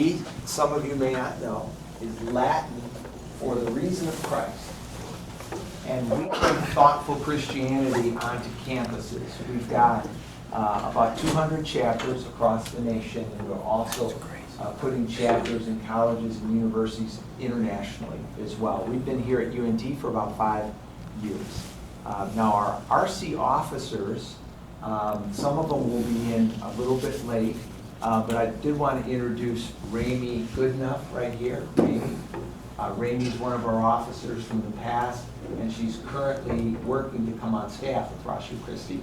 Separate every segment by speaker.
Speaker 1: TOBD, some of you may not know, is Latin for the reason of Christ. And we bring thoughtful Christianity onto campuses. We've got about 200 chapters across the nation, and we're also putting chapters in colleges and universities internationally as well. We've been here at UNT for about 5 years. Now our RC officers, some of them will be in a little bit late, but I did want to introduce Ramey Goodenough right here. Ramey is one of our officers from the past, and she's currently working to come on staff with Ratio Christi.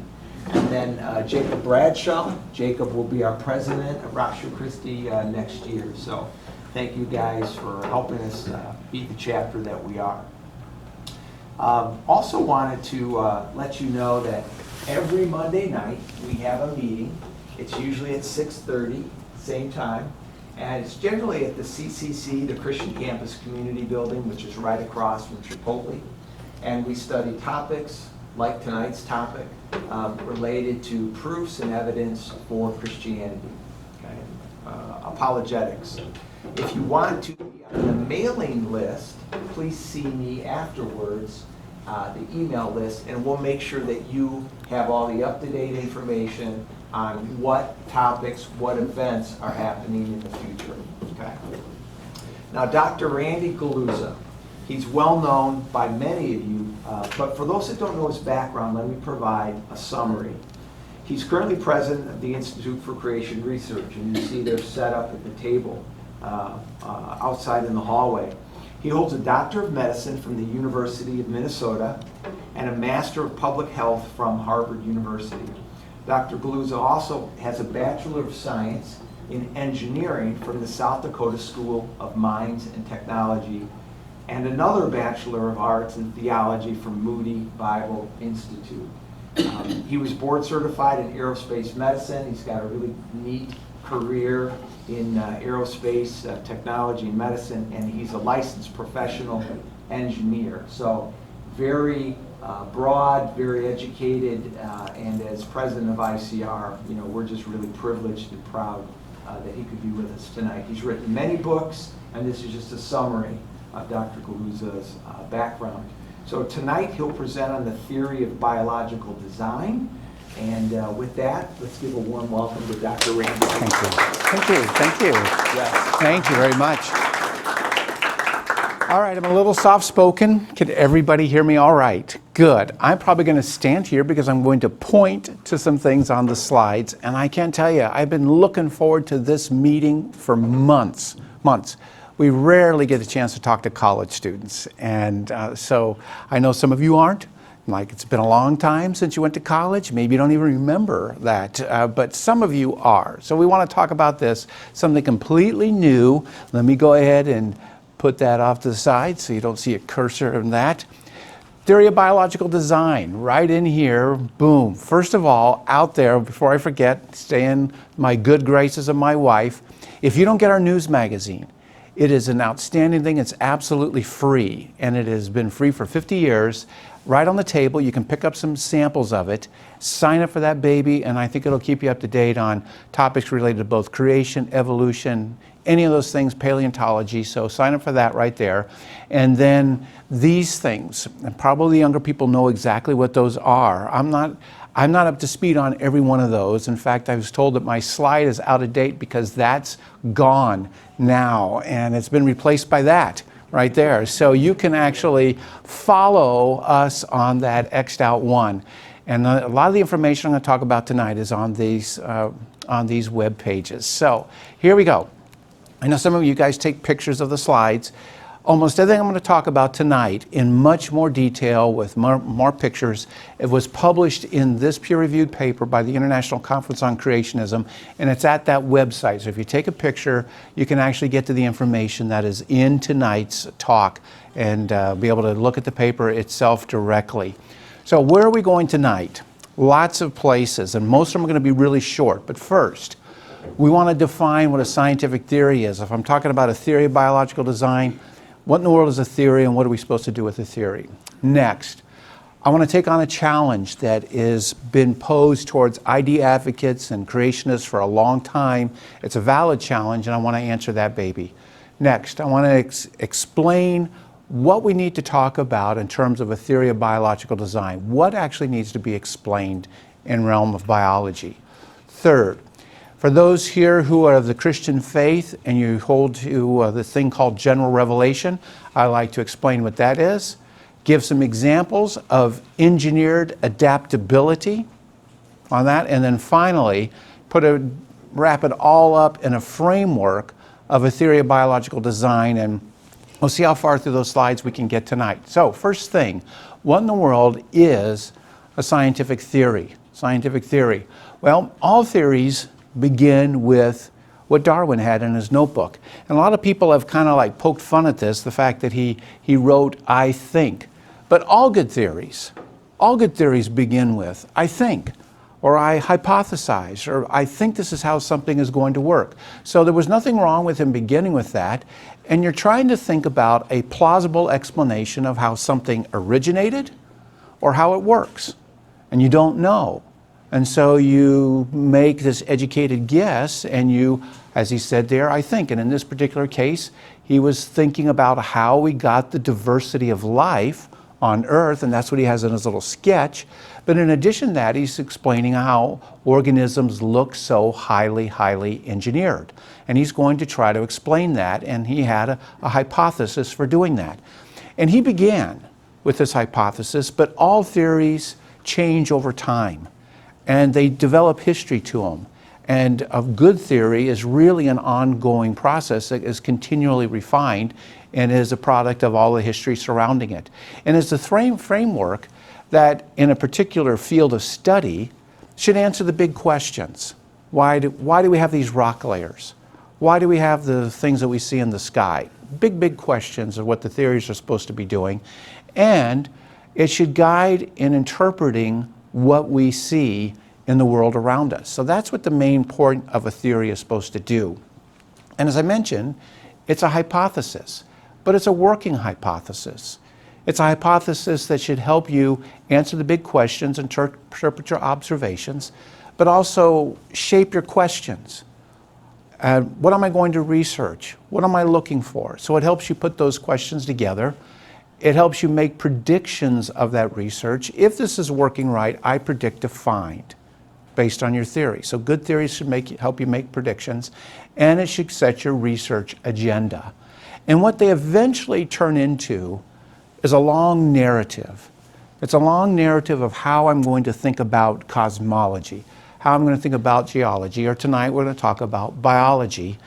Speaker 1: And then Jacob Bradshaw. Jacob will be our president of Ratio Christi next year. So thank you guys for helping us be the chapter that we are. Also wanted to let you know that every Monday night we have a meeting. It's usually at 6:30, same time. And it's generally at the CCC, the Christian Campus Community Building, which is right across from Chipotle. And we study topics like tonight's topic related to proofs and evidence for Christianity, okay? Apologetics. If you want to be on the mailing list, please see me afterwards, the email list, and we'll make sure that you have all the up-to-date information on what topics, what events are happening in the future. Okay. Now, Dr. Randy Guliuzza, he's well known by many of you, but for those that don't know his background, let me provide a summary. He's currently president of the Institute for Creation Research, and you see they're set up at the table outside in the hallway. He holds a Doctor of Medicine from the University of Minnesota and a Master of Public Health from Harvard University. Dr. Guliuzza also has a Bachelor of Science in Engineering from the South Dakota School of Mines and Technology, and another Bachelor of Arts in Theology from Moody Bible Institute. He was board certified in aerospace medicine. He's got a really neat career in aerospace technology and medicine, and he's a licensed professional engineer. So very broad, very educated, and as president of ICR, you know, we're just really privileged and proud that he could be with us tonight. He's written many books, and this is just a summary of Dr. Guliuzza's background. So tonight he'll present on the theory of biological design, and with that, let's give a warm welcome to Dr. Randy.
Speaker 2: Thank you. Thank you. Thank you.
Speaker 1: Yes.
Speaker 2: Thank you very much. All right, I'm a little soft-spoken. Can everybody hear me all right? Good. I'm probably going to stand here because I'm going to point to some things on the slides. And I can't tell you, I've been looking forward to this meeting for months. We rarely get a chance to talk to college students. And so I know some of you aren't. Like, it's been a long time since you went to college. Maybe you don't even remember that, but some of you are. So we want to talk about this, something completely new. Let me go ahead and put that off to the side so you don't see a cursor in that. Theory of biological design, right in here, boom. First of all, out there, before I forget, stay in my good graces of my wife, if you don't get our news magazine, it is an outstanding thing. It's absolutely free, and it has been free for 50 years. Right on the table, you can pick up some samples of it, sign up for that baby, and I think it'll keep you up to date on topics related to both creation, evolution, any of those things, paleontology, so sign up for that right there. And then these things, and probably younger people know exactly what those are. I'm not up to speed on every one of those. In fact, I was told that my slide is out of date because that's gone now, and it's been replaced by that right there. So you can actually follow us on that X'd out one. And a lot of the information I'm going to talk about tonight is on these web pages. So here we go. I know some of you guys take pictures of the slides. Almost everything I'm going to talk about tonight in much more detail with more pictures, it was published in this peer-reviewed paper by the International Conference on Creationism, and it's at that website. So if you take a picture, you can actually get to the information that is in tonight's talk and be able to look at the paper itself directly. So where are we going tonight? Lots of places, and most of them are going to be really short. But first, we want to define what a scientific theory is. If I'm talking about a theory of biological design, what in the world is a theory, and what are we supposed to do with a theory? Next, I want to take on a challenge that has been posed towards ID advocates and creationists for a long time. It's a valid challenge, and I want to answer that baby. Next, I want to explain what we need to talk about in terms of a theory of biological design. What actually needs to be explained in realm of biology. Third, for those here who are of the Christian faith and you hold to the thing called general revelation, I like to explain what that is, give some examples of engineered adaptability on that, and then finally wrap it all up in a framework of a theory of biological design, and we'll see how far through those slides we can get tonight. So first thing, what in the world is a scientific theory? Scientific theory. Well, all theories begin with what Darwin had in his notebook. And a lot of people have kind of like poked fun at this, the fact that he wrote, I think. But all good theories begin with, I think, or I hypothesize, or I think this is how something is going to work. So there was nothing wrong with him beginning with that. And you're trying to think about a plausible explanation of how something originated or how it works. And you don't know. And so you make this educated guess and you, as he said there, I think. And in this particular case, he was thinking about how we got the diversity of life on Earth, and that's what he has in his little sketch. But in addition to that, he's explaining how organisms look so highly engineered. And he's going to try to explain that, and he had a hypothesis for doing that. And he began with this hypothesis, but all theories change over time. And they develop history to them. And a good theory is really an ongoing process that is continually refined and is a product of all the history surrounding it. And it's the framework that in a particular field of study should answer the big questions. Why do we have these rock layers? Why do we have the things that we see in the sky? Big questions of what the theories are supposed to be doing. And it should guide in interpreting what we see in the world around us. So that's what the main point of a theory is supposed to do. And as I mentioned, it's a hypothesis, but it's a working hypothesis. It's a hypothesis that should help you answer the big questions, interpret your observations, but also shape your questions. What am I going to research? What am I looking for? So it helps you put those questions together. It helps you make predictions of that research. If this is working right, I predict a find based on your theory. So good theories should help you make predictions, and it should set your research agenda. And what they eventually turn into is a long narrative. It's a long narrative of how I'm going to think about cosmology, how I'm going to think about geology, or tonight we're going to talk about biology.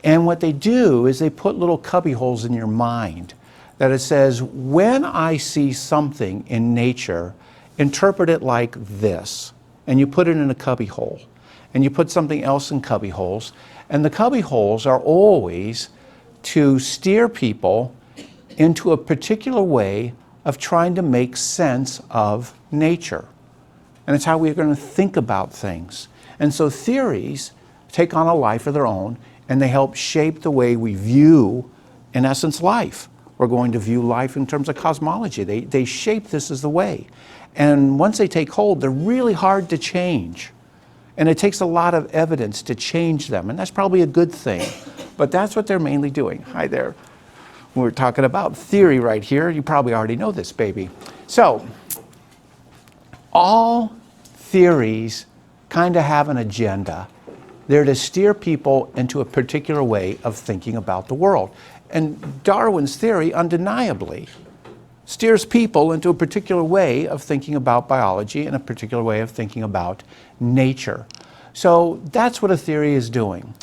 Speaker 2: And what they do is they put little cubby holes in your mind that it says, when I see something in nature, interpret it like this. And you put it in a cubby hole. And you put something else in cubby holes. And the cubby holes are always to steer people into a particular way of trying to make sense of nature. And it's how we're going to think about things. And so theories take on a life of their own, and they help shape the way we view, in essence, life. We're going to view life in terms of cosmology. They shape this as the way. And once they take hold, they're really hard to change. And it takes a lot of evidence to change them. And that's probably a good thing. But that's what they're mainly doing. Hi there. We're talking about theory right here. You probably already know this, baby. So, all theories kind of have an agenda. They're to steer people into a particular way of thinking about the world. And Darwin's theory undeniably steers people into a particular way of thinking about biology and a particular way of thinking about nature. So that's what a theory is doing.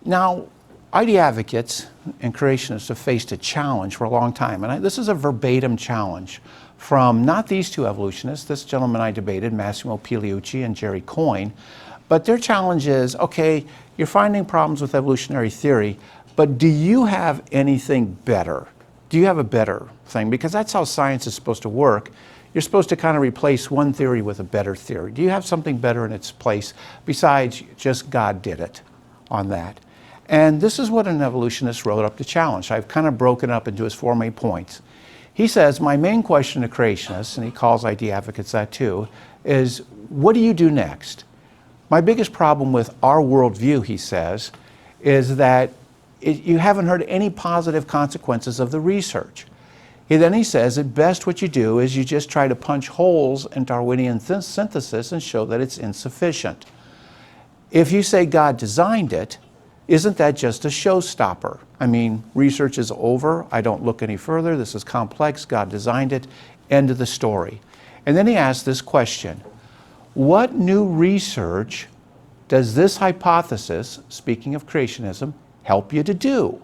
Speaker 2: Now, ID advocates and creationists have faced a challenge for a long time, and this is a verbatim challenge from not these two evolutionists, this gentleman I debated, Massimo Pigliucci and Jerry Coyne, but their challenge is, okay, you're finding problems with evolutionary theory, but do you have anything better? Do you have a better thing? Because that's how science is supposed to work. You're supposed to kind of replace one theory with a better theory. Do you have something better in its place besides just God did it on that? And this is what an evolutionist wrote up the challenge. I've kind of broken up into his 4 main points. He says, my main question to creationists, and he calls ID advocates that too, is what do you do next? My biggest problem with our worldview, he says, is that you haven't heard any positive consequences of the research. Then he says, at best what you do is you just try to punch holes in Darwinian synthesis and show that it's insufficient. If you say God designed it, isn't that just a showstopper? I mean, research is over, I don't look any further, this is complex, God designed it, end of the story. And then he asks this question, what new research does this hypothesis, speaking of creationism, help you to do?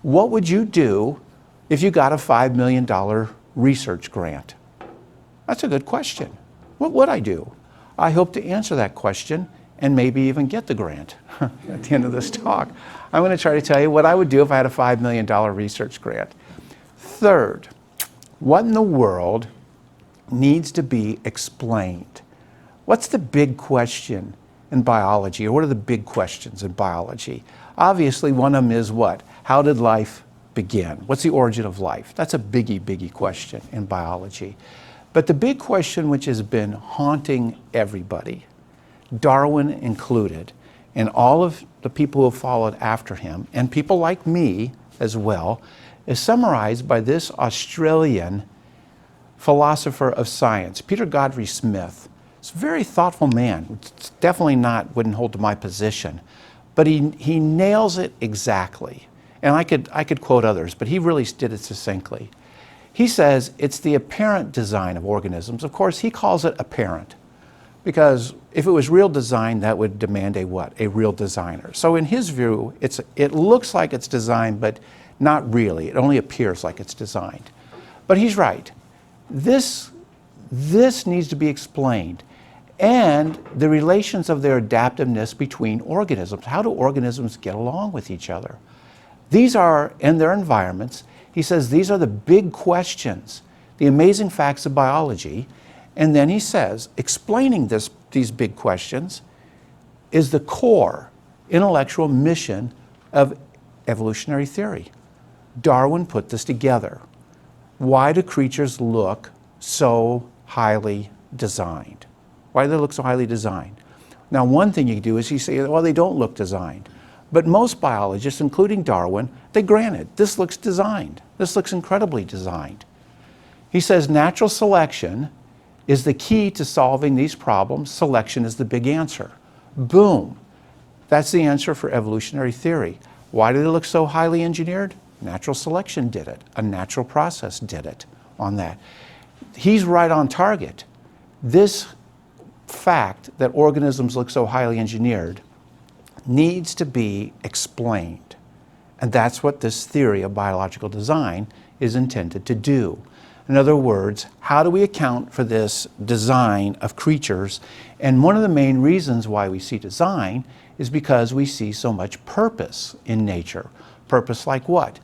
Speaker 2: What would you do if you got a $5 million research grant? That's a good question. What would I do? I hope to answer that question and maybe even get the grant at the end of this talk. I'm going to try to tell you what I would do if I had a $5 million research grant. Third, what in the world needs to be explained? What's the big question in biology, or what are the big questions in biology? Obviously, one of them is what? How did life begin? What's the origin of life? That's a biggie question in biology. But the big question which has been haunting everybody, Darwin included, and all of the people who have followed after him, and people like me as well, is summarized by this Australian philosopher of science, Peter Godfrey Smith. He's a very thoughtful man. It's definitely wouldn't hold to my position, but he nails it exactly. And I could quote others, but he really did it succinctly. He says it's the apparent design of organisms. Of course, he calls it apparent, because if it was real design, that would demand a what? A real designer. So in his view, it looks like it's designed, but not really. It only appears like it's designed. But he's right. This needs to be explained. And the relations of their adaptiveness between organisms. How do organisms get along with each other? These are, in their environments, he says these are the big questions, the amazing facts of biology. And then he says, explaining these big questions is the core intellectual mission of evolutionary theory. Darwin put this together. Why do creatures look so highly designed? Why do they look so highly designed? Now, one thing you can do is you say, well, they don't look designed. But most biologists, including Darwin, they granted, this looks designed. This looks incredibly designed. He says natural selection is the key to solving these problems. Selection is the big answer. Boom. That's the answer for evolutionary theory. Why do they look so highly engineered? Natural selection did it. A natural process did it on that. He's right on target. This fact that organisms look so highly engineered needs to be explained. And that's what this theory of biological design is intended to do. In other words, how do we account for this design of creatures? And one of the main reasons why we see design is because we see so much purpose in nature. Purpose like what?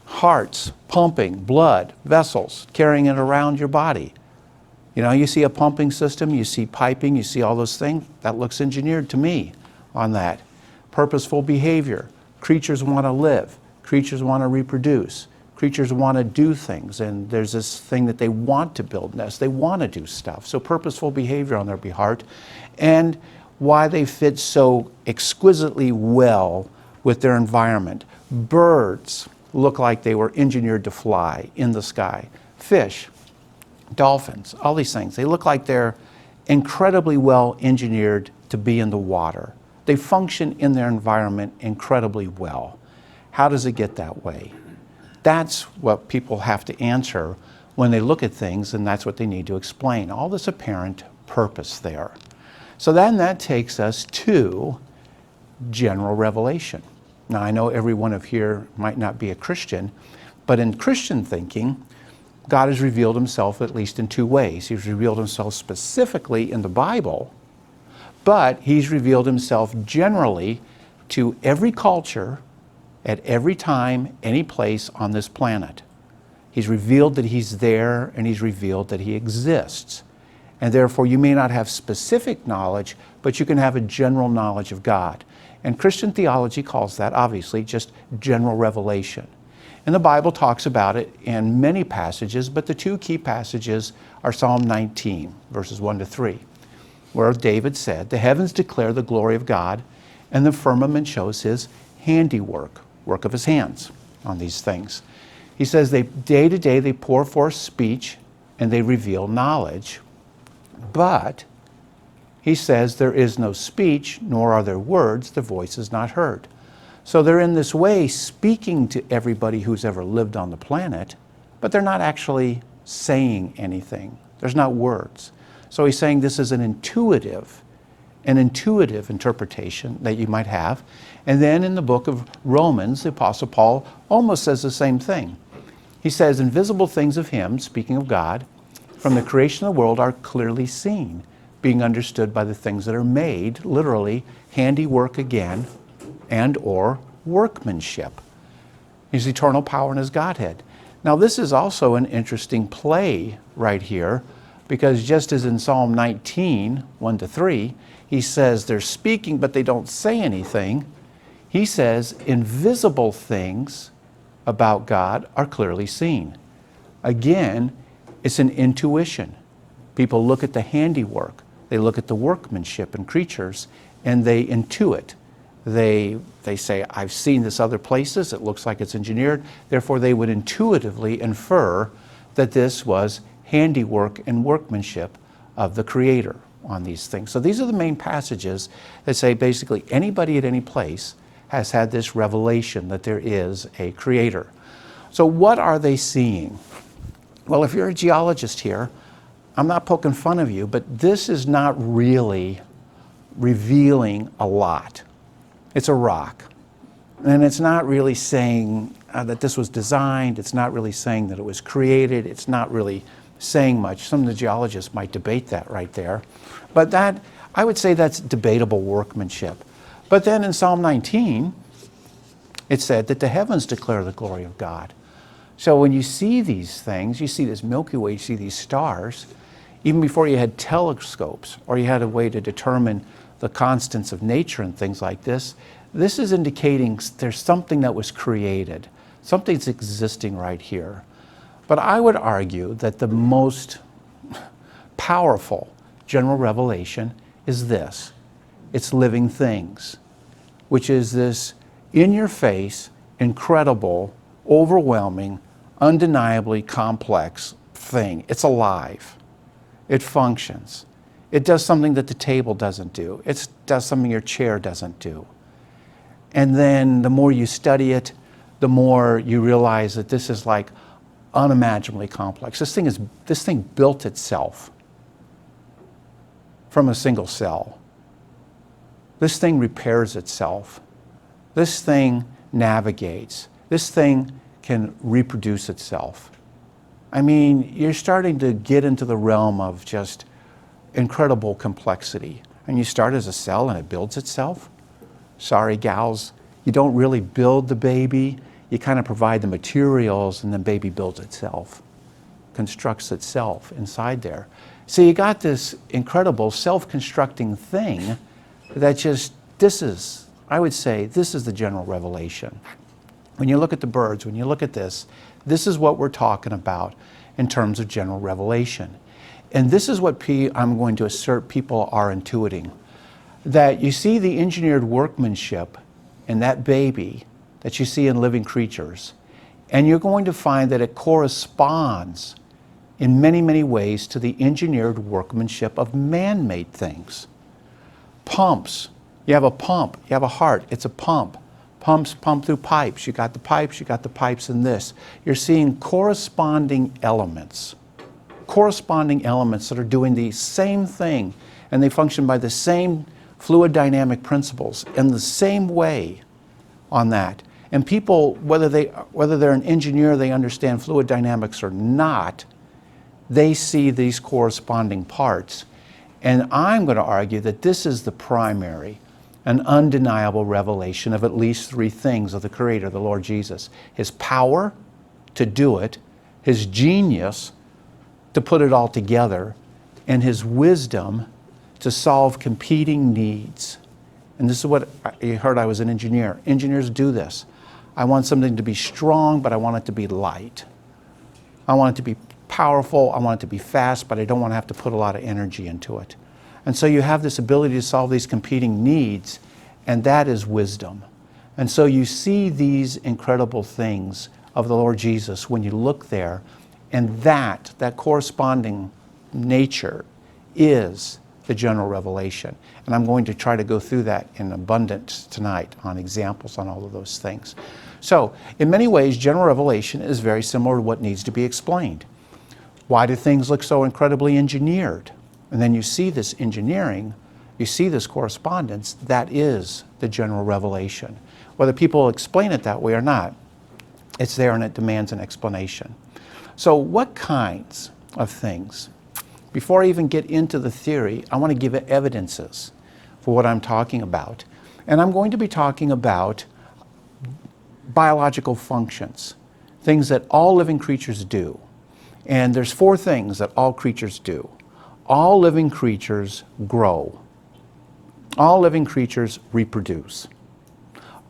Speaker 2: Hearts pumping blood, vessels, carrying it around your body. You know, you see a pumping system, you see piping, you see all those things. That looks engineered to me on that. Purposeful behavior. Creatures want to live. Creatures want to reproduce. Creatures want to do things. And there's this thing that they want to build nests. They want to do stuff. So purposeful behavior on their behalf. And why they fit so exquisitely well with their environment. Birds look like they were engineered to fly in the sky. Fish, dolphins, all these things. They look like they're incredibly well engineered to be in the water. They function in their environment incredibly well. How does it get that way? That's what people have to answer when they look at things, and that's what they need to explain. All this apparent purpose there. So then that takes us to general revelation. Now I know every one of here might not be a Christian, but in Christian thinking, God has revealed himself at least in two ways. He's revealed himself specifically in the Bible, but he's revealed himself generally to every culture, at every time, any place on this planet. He's revealed that he's there, and he's revealed that he exists. And therefore, you may not have specific knowledge, but you can have a general knowledge of God. And Christian theology calls that, obviously, just general revelation. And the Bible talks about it in many passages, but the two key passages are Psalm 19, verses 1 to 3, where David said, "The heavens declare the glory of God, and the firmament shows his handiwork," work of his hands on these things. He says, day to day they pour forth speech, and they reveal knowledge. But, he says, there is no speech, nor are there words, the voice is not heard. So they're in this way speaking to everybody who's ever lived on the planet, but they're not actually saying anything. There's not words. So he's saying this is an intuitive interpretation that you might have. And then in the book of Romans, the Apostle Paul almost says the same thing. He says, invisible things of him, speaking of God, from the creation of the world are clearly seen, being understood by the things that are made, literally, handiwork again, and or workmanship. His eternal power and his Godhead. Now this is also an interesting play right here, because just as in Psalm 19, 1 to 3, he says they're speaking but they don't say anything, he says invisible things about God are clearly seen. Again, it's an intuition. People look at the handiwork, they look at the workmanship in creatures, and they intuit. They say, I've seen this other places, it looks like it's engineered, therefore they would intuitively infer that this was handiwork and workmanship of the Creator on these things. So these are the main passages that say basically anybody at any place has had this revelation that there is a Creator. So what are they seeing? Well, if you're a geologist here, I'm not poking fun of you, but this is not really revealing a lot. It's a rock. And it's not really saying that this was designed. It's not really saying that it was created. It's not really saying much. Some of the geologists might debate that right there. But that, I would say that's debatable workmanship. But then in Psalm 19, it said that the heavens declare the glory of God. So when you see these things, you see this Milky Way, you see these stars, even before you had telescopes or you had a way to determine the constants of nature and things like this, this is indicating there's something that was created. Something's existing right here. But I would argue that the most powerful general revelation is this. It's living things, which is this in-your-face, incredible, overwhelming, undeniably complex thing. It's alive. It functions. It does something that the table doesn't do. It does something your chair doesn't do. And then the more you study it, the more you realize that this is like unimaginably complex. This thing built itself from a single cell. This thing repairs itself. This thing navigates. This thing can reproduce itself. I mean, you're starting to get into the realm of just incredible complexity. And you start as a cell and it builds itself. Sorry, gals, you don't really build the baby. You kind of provide the materials and the baby builds itself, constructs itself inside there. So you got this incredible self-constructing thing that just, I would say, this is the general revelation. When you look at the birds, when you look at this is what we're talking about in terms of general revelation. And this is what I'm going to assert people are intuiting. That you see the engineered workmanship in that baby that you see in living creatures, and you're going to find that it corresponds in many, many ways to the engineered workmanship of man-made things. Pumps. You have a pump, you have a heart, it's a pump. Pumps pump through pipes. You got the pipes in this. You're seeing corresponding elements that are doing the same thing, and they function by the same fluid dynamic principles in the same way on that. And people, whether they're an engineer, they understand fluid dynamics or not, they see these corresponding parts. And I'm going to argue that this is the primary, an undeniable revelation of at least three things of the Creator, the Lord Jesus. His power to do it, His genius to put it all together, and His wisdom to solve competing needs. And this is what you heard. I was an engineer. Engineers do this. I want something to be strong, but I want it to be light. I want it to be powerful, I want it to be fast, but I don't want to have to put a lot of energy into it. And so you have this ability to solve these competing needs, and that is wisdom. And so you see these incredible things of the Lord Jesus when you look there, and that corresponding nature is the general revelation. And I'm going to try to go through that in abundance tonight on examples on all of those things. So, in many ways, general revelation is very similar to what needs to be explained. Why do things look so incredibly engineered? And then you see this engineering, you see this correspondence, that is the general revelation. Whether people explain it that way or not, it's there and it demands an explanation. So what kinds of things? Before I even get into the theory, I want to give evidences for what I'm talking about. And I'm going to be talking about biological functions, things that all living creatures do. And there's 4 things that all creatures do. All living creatures grow. All living creatures reproduce.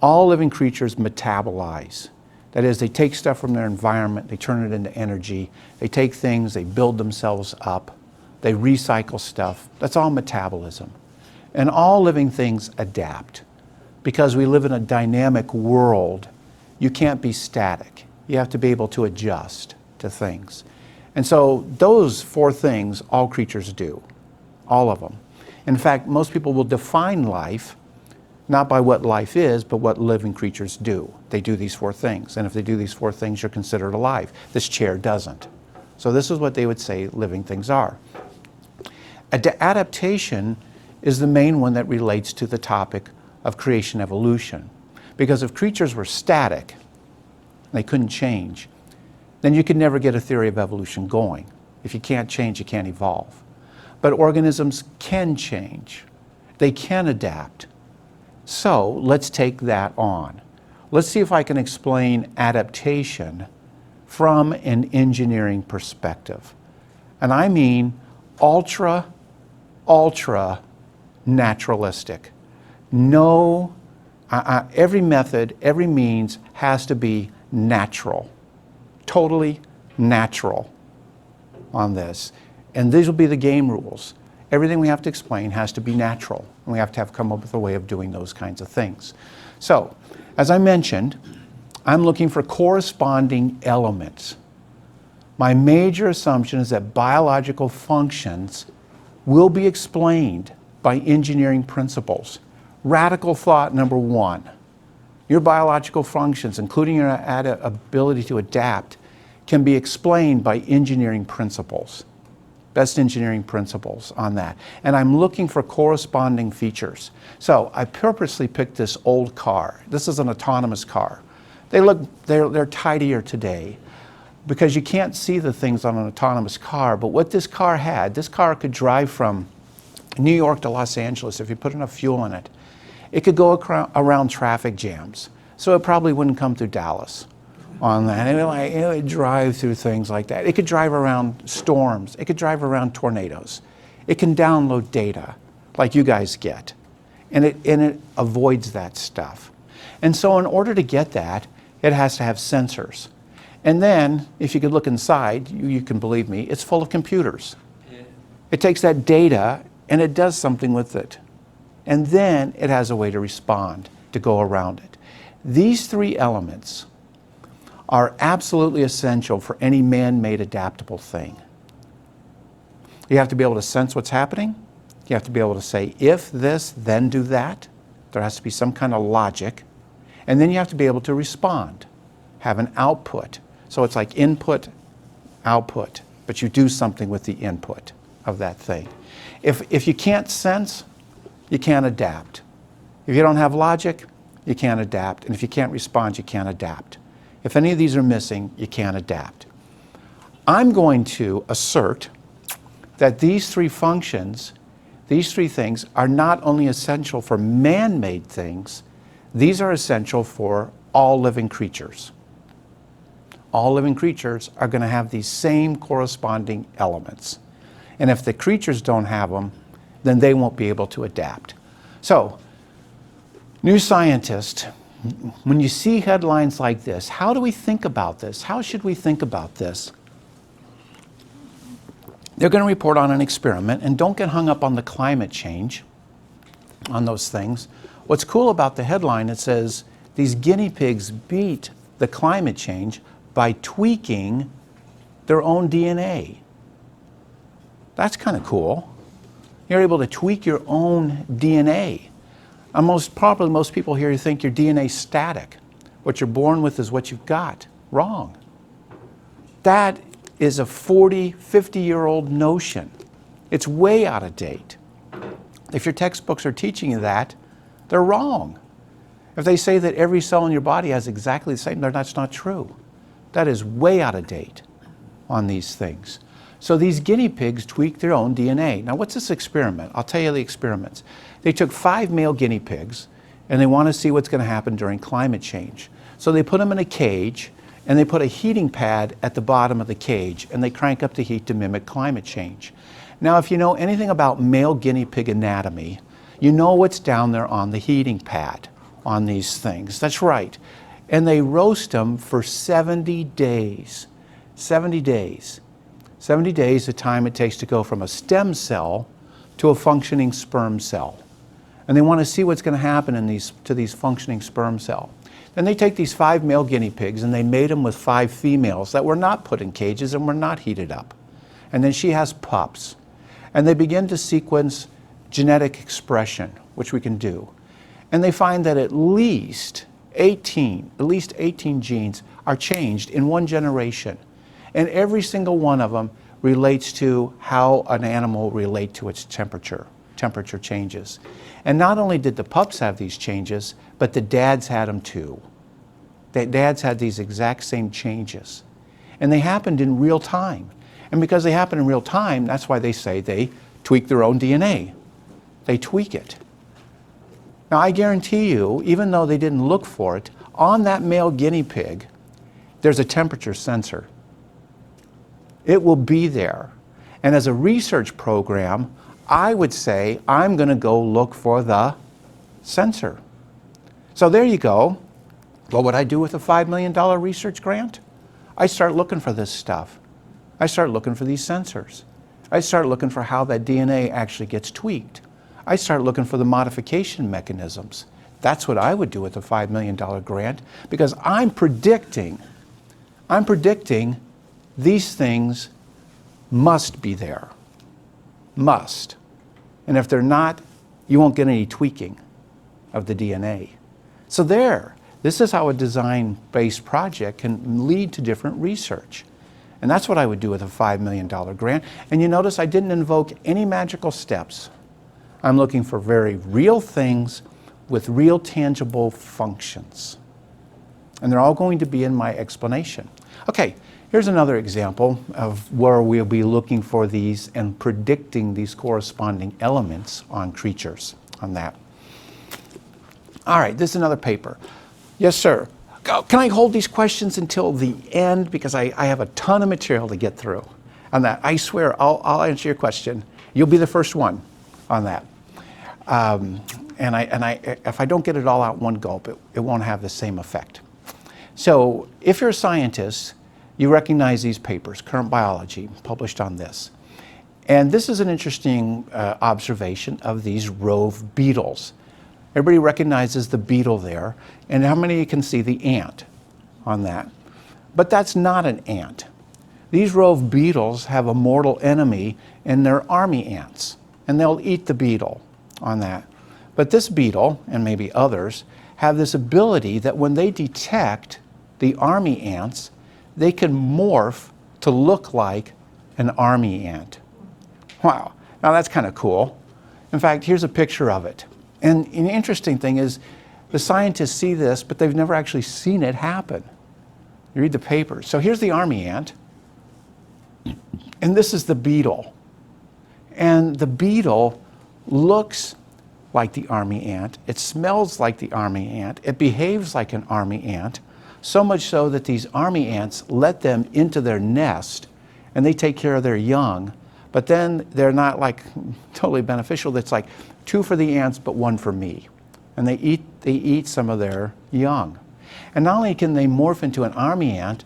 Speaker 2: All living creatures metabolize. That is, they take stuff from their environment, they turn it into energy. They take things, they build themselves up. They recycle stuff. That's all metabolism. And all living things adapt. Because we live in a dynamic world, you can't be static. You have to be able to adjust to things. And so those 4 things all creatures do, all of them. In fact, most people will define life not by what life is, but what living creatures do. They do these 4 things. And if they do these 4 things, you're considered alive. This chair doesn't. So this is what they would say living things are. Adaptation is the main one that relates to the topic of creation evolution. Because if creatures were static, they couldn't change, then you could never get a theory of evolution going. If you can't change, you can't evolve. But organisms can change. They can adapt. So let's take that on. Let's see if I can explain adaptation from an engineering perspective. And I mean ultra naturalistic. No, every method, every means has to be natural. Totally natural on this. And these will be the game rules. Everything we have to explain has to be natural. And we have to come up with a way of doing those kinds of things. So, as I mentioned, I'm looking for corresponding elements. My major assumption is that biological functions will be explained by engineering principles. Radical thought number 1. Your biological functions, including your ability to adapt, can be explained by engineering principles. Best engineering principles on that. And I'm looking for corresponding features. So I purposely picked this old car. This is an autonomous car. They're tidier today because you can't see the things on an autonomous car. But what this car had, this car could drive from New York to Los Angeles if you put enough fuel in it. It could go around traffic jams. So it probably wouldn't come through Dallas on that. It would drive through things like that. It could drive around storms. It could drive around tornadoes. It can download data like you guys get. And it avoids that stuff. And so in order to get that, it has to have sensors. And then, if you could look inside, you can believe me, it's full of computers. Yeah. It takes that data and it does something with it. And then it has a way to respond, to go around it. These 3 elements are absolutely essential for any man-made adaptable thing. You have to be able to sense what's happening. You have to be able to say, if this, then do that. There has to be some kind of logic. And then you have to be able to respond, have an output. So it's like input, output, but you do something with the input of that thing. If you can't sense, you can't adapt. If you don't have logic, you can't adapt. And if you can't respond, you can't adapt. If any of these are missing, you can't adapt. I'm going to assert that these 3 functions, these 3 things, are not only essential for man-made things, these are essential for all living creatures. All living creatures are going to have these same corresponding elements. And if the creatures don't have them, then they won't be able to adapt. So, new scientists when you see headlines like this, how do we think about this? How should we think about this? They're going to report on an experiment, and don't get hung up on the climate change, on those things. What's cool about the headline, it says, these guinea pigs beat the climate change by tweaking their own DNA. That's kind of cool. You're able to tweak your own DNA. And most people here think your DNA is static. What you're born with is what you've got. Wrong. That is a 40, 50-year-old notion. It's way out of date. If your textbooks are teaching you that, they're wrong. If they say that every cell in your body has exactly the same, that's not true. That is way out of date on these things. So these guinea pigs tweak their own DNA. Now what's this experiment? I'll tell you the experiments. They took 5 male guinea pigs and they want to see what's going to happen during climate change. So they put them in a cage and they put a heating pad at the bottom of the cage and they crank up the heat to mimic climate change. Now if you know anything about male guinea pig anatomy, you know what's down there on the heating pad on these things. That's right. And they roast them for 70 days. 70 days. 70 days, the time it takes to go from a stem cell to a functioning sperm cell. And they want to see what's going to happen to these functioning sperm cells. Then they take these 5 male guinea pigs and they mate them with 5 females that were not put in cages and were not heated up. And then she has pups. And they begin to sequence genetic expression, which we can do. And they find that at least 18 genes are changed in one generation. And every single one of them relates to how an animal relates to its temperature changes. And not only did the pups have these changes, but the dads had them too. The dads had these exact same changes. And they happened in real time. And because they happen in real time, that's why they say they tweak their own DNA. They tweak it. Now I guarantee you, even though they didn't look for it, on that male guinea pig, there's a temperature sensor. It will be there. And as a research program, I would say I'm going to go look for the sensor. So there you go. What would I do with a $5 million research grant? I start looking for this stuff. I start looking for these sensors. I start looking for how that DNA actually gets tweaked. I start looking for the modification mechanisms. That's what I would do with a $5 million grant, because I'm predicting these things must be there. Must. And if they're not, you won't get any tweaking of the DNA. So this is how a design-based project can lead to different research. And that's what I would do with a $5 million grant. And you notice I didn't invoke any magical steps. I'm looking for very real things with real tangible functions. And they're all going to be in my explanation. Okay, here's another example of where we'll be looking for these and predicting these corresponding elements on creatures, on that. All right, this is another paper. Yes, sir. Can I hold these questions until the end? Because I have a ton of material to get through on that. I swear, I'll answer your question. You'll be the first one on that. And if I don't get it all out in one gulp, it won't have the same effect. So if you're a scientist, you recognize these papers, Current Biology, published on this. And this is an interesting observation of these rove beetles. Everybody recognizes the beetle there, and how many of you can see the ant on that? But that's not an ant. These rove beetles have a mortal enemy, and they're army ants, and they'll eat the beetle on that. But this beetle, and maybe others, have this ability that when they detect the army ants, they can morph to look like an army ant. Wow, now that's kind of cool. In fact, here's a picture of it. And the interesting thing is, the scientists see this, but they've never actually seen it happen. You read the papers. So here's the army ant, and this is the beetle. And the beetle looks like the army ant. It smells like the army ant. It behaves like an army ant, so much so that these army ants let them into their nest, and they take care of their young. But then they're not like totally beneficial. It's like 2 for the ants, but 1 for me. and they eat some of their young. And not only can they morph into an army ant,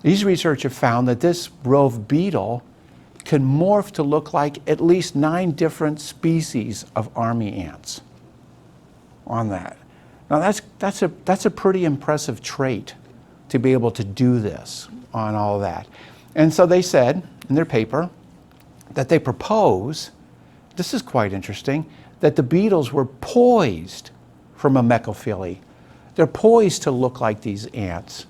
Speaker 2: these researchers found that this rove beetle can morph to look like at least 9 different species of army ants on that. Now that's a pretty impressive trait to be able to do this on all that. And so they said in their paper that they propose, this is quite interesting, that the beetles were poised from a mechophily. They're poised to look like these ants,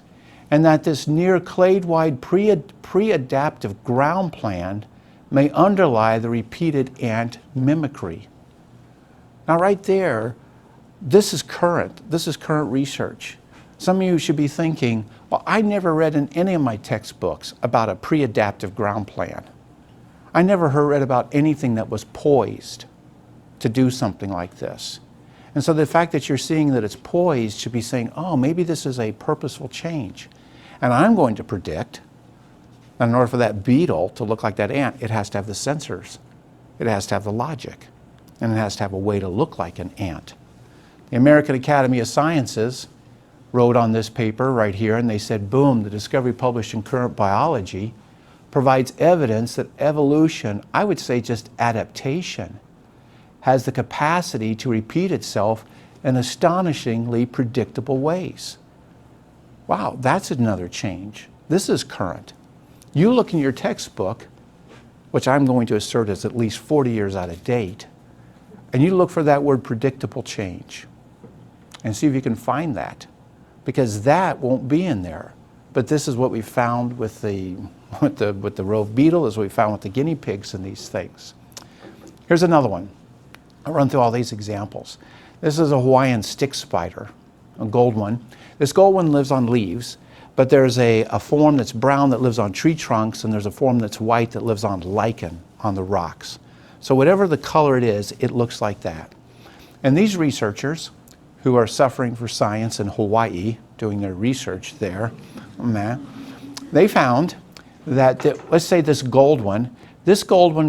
Speaker 2: and that this near clade-wide pre-adaptive ground plan may underlie the repeated ant mimicry. Now right there, this is current research. Some of you should be thinking, well, I never read in any of my textbooks about a pre-adaptive ground plan. I never read about anything that was poised to do something like this. And so the fact that you're seeing that it's poised should be saying, oh, maybe this is a purposeful change. And I'm going to predict that in order for that beetle to look like that ant, it has to have the sensors, it has to have the logic, and it has to have a way to look like an ant. The American Academy of Sciences wrote on this paper right here, and they said, boom, the discovery published in Current Biology provides evidence that evolution, I would say just adaptation, has the capacity to repeat itself in astonishingly predictable ways. Wow, that's another change. This is current. You look in your textbook, which I'm going to assert is at least 40 years out of date, and you look for that word predictable change and see if you can find that, because that won't be in there. But this is what we found with the rove beetle, this is what we found with the guinea pigs and these things. Here's another one. I'll run through all these examples. This is a Hawaiian stick spider, a gold one. This gold one lives on leaves, but there's a form that's brown that lives on tree trunks, and there's a form that's white that lives on lichen on the rocks. So whatever the color it is, it looks like that. And these researchers who are suffering for science in Hawaii, doing their research there, they found that, let's say this gold one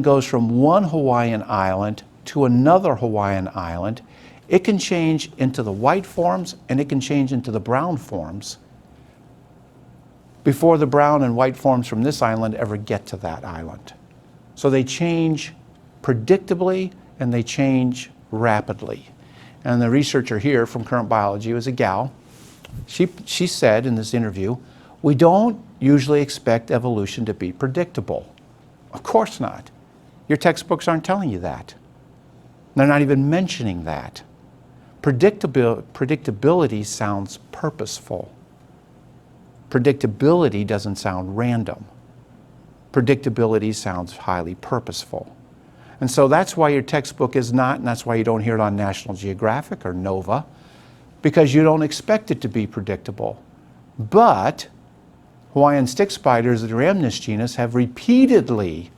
Speaker 2: goes from one Hawaiian island to another Hawaiian island. It can change into the white forms and it can change into the brown forms before the brown and white forms from this island ever get to that island. So they change predictably and they change rapidly. And the researcher here from Current Biology was a gal. She said in this interview, we don't usually expect evolution to be predictable. Of course not. Your textbooks aren't telling you that. They're not even mentioning that. Predictability sounds purposeful. Predictability doesn't sound random. Predictability sounds highly purposeful. And so that's why your textbook is not, and that's why you don't hear it on National Geographic or NOVA, because you don't expect it to be predictable. But Hawaiian stick spiders of the Rhamnus genus have repeatedly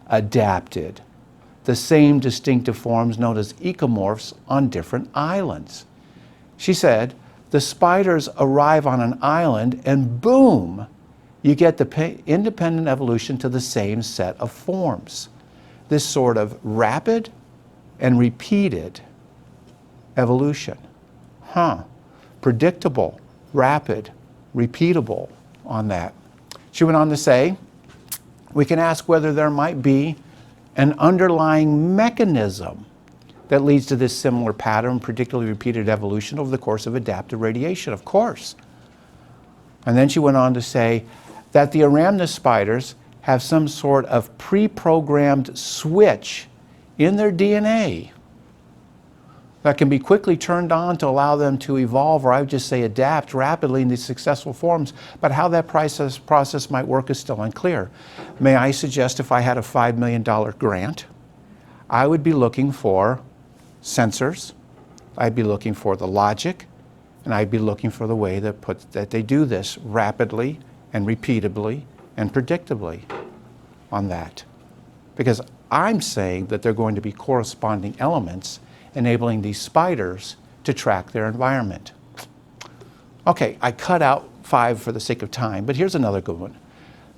Speaker 2: adapted the same distinctive forms known as ecomorphs on different islands. She said, the spiders arrive on an island and boom, you get the independent evolution to the same set of forms. This sort of rapid and repeated evolution. Predictable, rapid, repeatable on that. She went on to say, we can ask whether there might be an underlying mechanism that leads to this similar pattern, particularly repeated evolution over the course of adaptive radiation, of course. And then she went on to say that the Rhamnus spiders have some sort of pre-programmed switch in their DNA that can be quickly turned on to allow them to evolve, or I would just say adapt rapidly in these successful forms. But how that process might work is still unclear. May I suggest if I had a $5 million grant, I would be looking for sensors, I'd be looking for the logic, and I'd be looking for the way that they do this rapidly and repeatably and predictably on that. Because I'm saying that there are going to be corresponding elements enabling these spiders to track their environment. Okay, I cut out 5 for the sake of time, but here's another good one.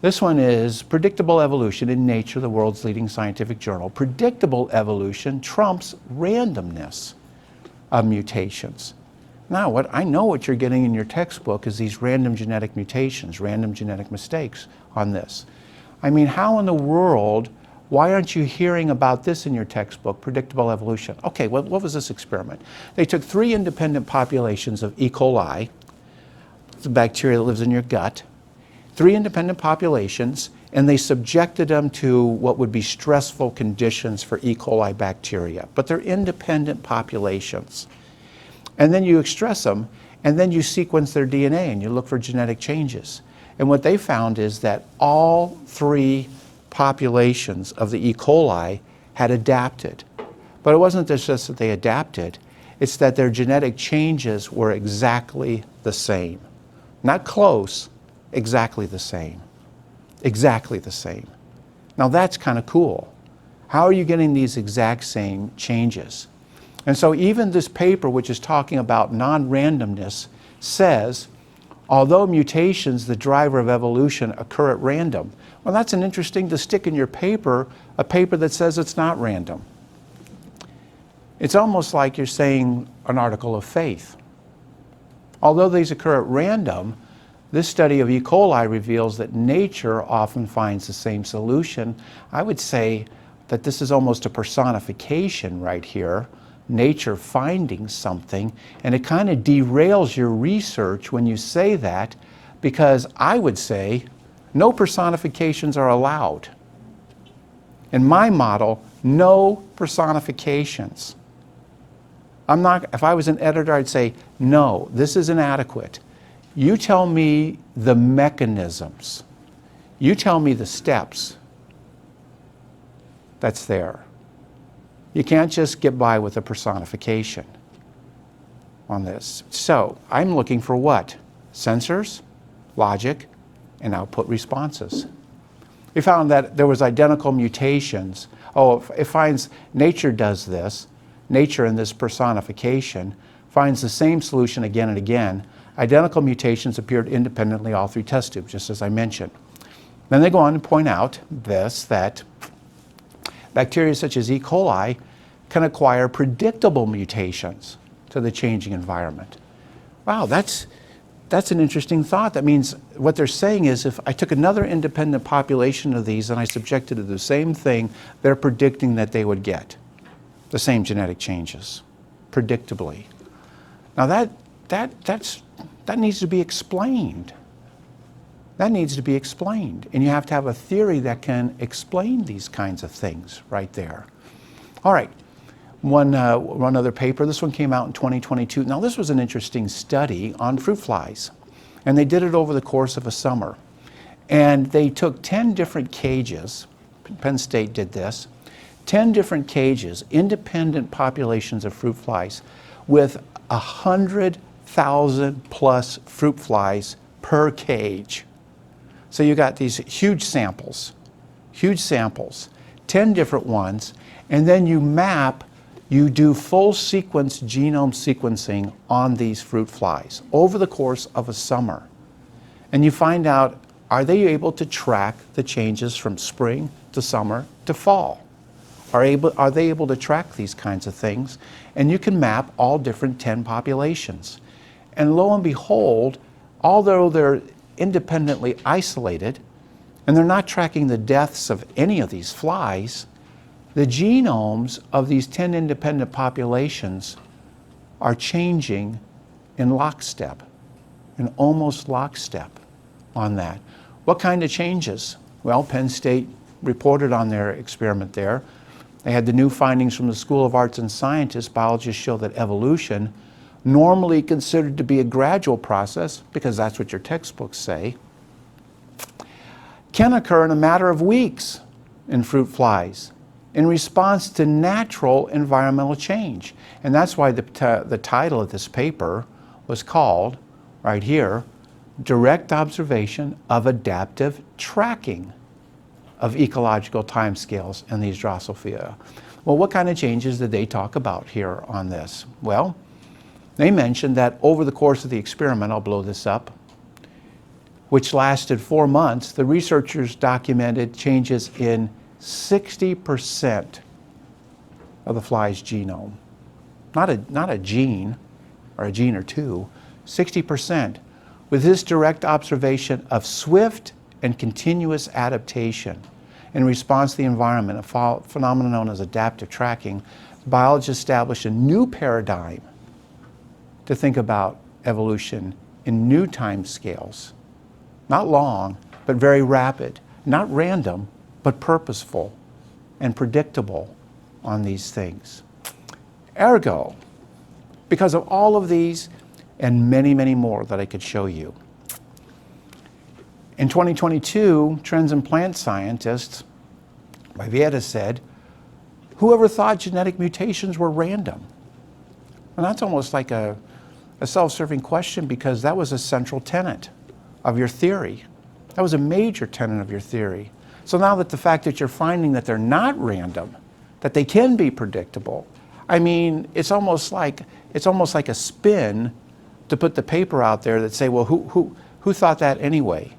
Speaker 2: This one is Predictable Evolution in Nature, the world's leading scientific journal. Predictable evolution trumps randomness. of mutations. Now, what I know what you're getting in your textbook is these random genetic mutations, random genetic mistakes on this. I mean, how in the world, why aren't you hearing about this in your textbook, predictable evolution? Okay, what was this experiment? They took 3 independent populations of E. coli, the bacteria that lives in your gut, 3 independent populations, and they subjected them to what would be stressful conditions for E. coli bacteria. But they're independent populations. And then you express them, and then you sequence their DNA and you look for genetic changes. And what they found is that all 3 populations of the E. coli had adapted. But it wasn't just that they adapted, it's that their genetic changes were exactly the same. Not close, exactly the same. Exactly the same. Now that's kind of cool. How are you getting these exact same changes? And so even this paper, which is talking about non-randomness, says, although mutations, the driver of evolution, occur at random. Well, that's an interesting to stick in your paper, a paper that says it's not random. It's almost like you're saying an article of faith. Although these occur at random, this study of E. coli reveals that nature often finds the same solution. I would say that this is almost a personification right here, nature finding something, and it kind of derails your research when you say that, because I would say no personifications are allowed. In my model, no personifications. If I was an editor, I'd say, no, this is inadequate. You tell me the mechanisms. You tell me the steps that's there. You can't just get by with a personification on this. So I'm looking for what? Sensors, logic, and output responses. We found that there was identical mutations. Oh, it finds nature does this. Nature in this personification finds the same solution again and again. Identical mutations appeared independently all 3 test tubes, just as I mentioned. Then they go on to point out this, that bacteria such as E. coli can acquire predictable mutations to the changing environment. Wow, that's an interesting thought. That means what they're saying is if I took another independent population of these and I subjected to the same thing, they're predicting that they would get the same genetic changes, predictably. Now that needs to be explained. That needs to be explained. And you have to have a theory that can explain these kinds of things right there. All right, one other paper. This one came out in 2022. Now this was an interesting study on fruit flies. And they did it over the course of a summer. And they took 10 different cages. Penn State did this. 10 different cages, independent populations of fruit flies with 100,000 plus fruit flies per cage. So you got these huge samples, 10 different ones, and then you do full sequence genome sequencing on these fruit flies over the course of a summer. And you find out, are they able to track the changes from spring to summer to fall? Are they able to track these kinds of things? And you can map all different 10 populations. And lo and behold, although they're independently isolated, and they're not tracking the deaths of any of these flies, the genomes of these 10 independent populations are changing in lockstep, in almost lockstep on that. What kind of changes? Well, Penn State reported on their experiment there. They had the new findings from the School of Arts and Sciences. Biologists show that evolution, normally considered to be a gradual process, because that's what your textbooks say, can occur in a matter of weeks in fruit flies in response to natural environmental change. And that's why the title of this paper was called, right here, Direct Observation of Adaptive Tracking of Ecological Timescales in these Drosophila. Well, what kind of changes did they talk about here on this? Well, they mentioned that over the course of the experiment, I'll blow this up, which lasted 4 months, the researchers documented changes in 60% of the fly's genome. not a gene or a gene or two, 60%, with this direct observation of swift and continuous adaptation in response to the environment, a phenomenon known as adaptive tracking, biologists established a new paradigm to think about evolution in new time scales. Not long, but very rapid. Not random, but purposeful and predictable on these things. Ergo, because of all of these and many, many more that I could show you, in 2022, Trends in Plant Scientists by Vieta said, whoever thought genetic mutations were random? And that's almost like a self-serving question, because that was a central tenet of your theory. That was a major tenet of your theory. So now that the fact that you're finding that they're not random, that they can be predictable, I mean, it's almost like a spin to put the paper out there that say, well, who thought that anyway?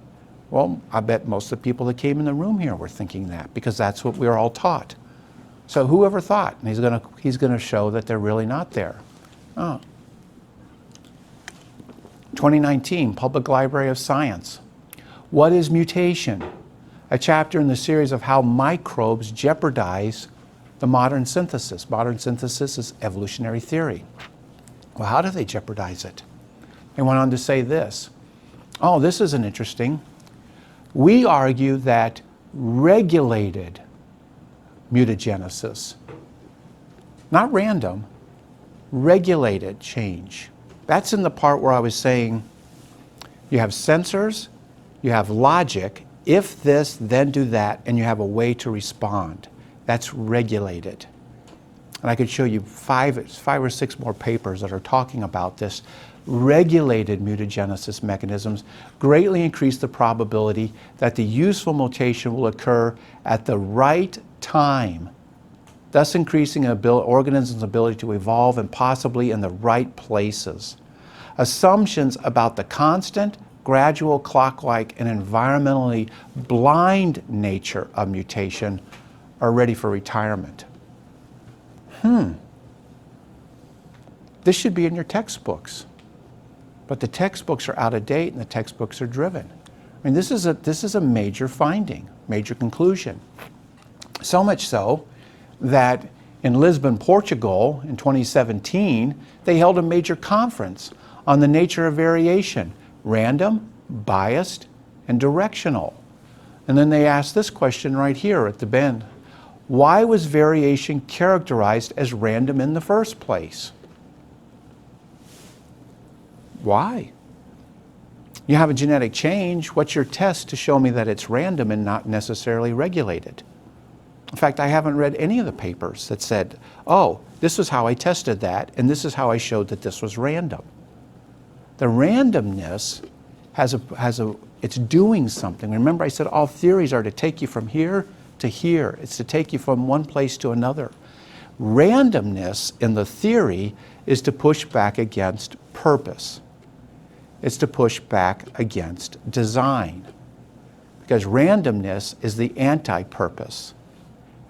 Speaker 2: Well, I bet most of the people that came in the room here were thinking that, because that's what we were all taught. So whoever thought? And he's gonna show that they're really not there. Oh. 2019, Public Library of Science. What is mutation? A chapter in the series of how microbes jeopardize the modern synthesis. Modern synthesis is evolutionary theory. Well, how do they jeopardize it? They went on to say this. Oh, this isn't interesting. We argue that regulated mutagenesis, not random, regulated change. That's in the part where I was saying you have sensors, you have logic, if this, then do that, and you have a way to respond. That's regulated. And I could show you five or six more papers that are talking about this. Regulated mutagenesis mechanisms greatly increase the probability that the useful mutation will occur at the right time, thus increasing an organism's ability to evolve and possibly in the right places. Assumptions about the constant, gradual, clock-like, and environmentally blind nature of mutation are ready for retirement. This should be in your textbooks. But the textbooks are out of date and the textbooks are driven. I mean, this is a major finding, major conclusion. So much so that in Lisbon, Portugal, in 2017, they held a major conference on the nature of variation, random, biased, and directional. And then they asked this question right here at the bend. Why was variation characterized as random in the first place? Why? You have a genetic change. What's your test to show me that it's random and not necessarily regulated? In fact, I haven't read any of the papers that said, oh, this is how I tested that, and this is how I showed that this was random. The randomness it's doing something. Remember I said all theories are to take you from here to here. It's to take you from one place to another. Randomness in the theory is to push back against purpose. It's to push back against design, because randomness is the anti-purpose.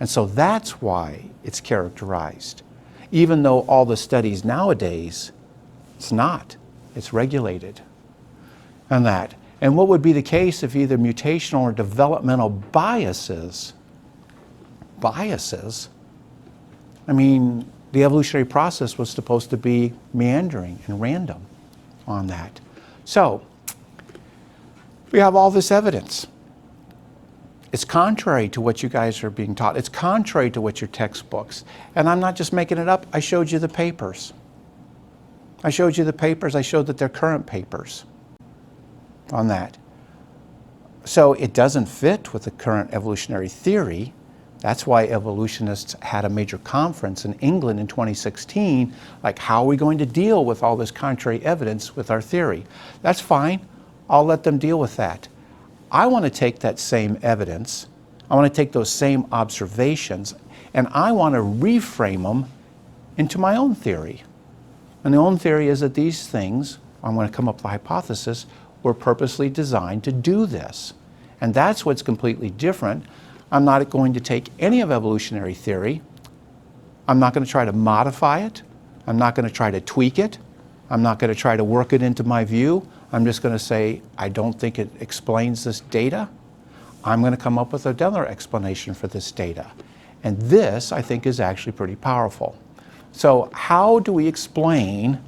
Speaker 2: And so that's why it's characterized. Even though all the studies nowadays, it's not. It's regulated. And that. And what would be the case if either mutational or developmental biases, I mean, the evolutionary process was supposed to be meandering and random on that. So, we have all this evidence. It's contrary to what you guys are being taught. It's contrary to what your textbooks. And I'm not just making it up. I showed you the papers. I showed you the papers. I showed that they're current papers on that. So it doesn't fit with the current evolutionary theory. That's why evolutionists had a major conference in England in 2016, like, how are we going to deal with all this contrary evidence with our theory? That's fine. I'll let them deal with that. I want to take that same evidence, I want to take those same observations, and I want to reframe them into my own theory. And the own theory is that these things, I'm going to come up with a hypothesis, were purposely designed to do this. And that's what's completely different. I'm not going to take any of evolutionary theory. I'm not going to try to modify it. I'm not going to try to tweak it. I'm not going to try to work it into my view. I'm just going to say, I don't think it explains this data. I'm going to come up with another explanation for this data. And this, I think, is actually pretty powerful. So how do we explain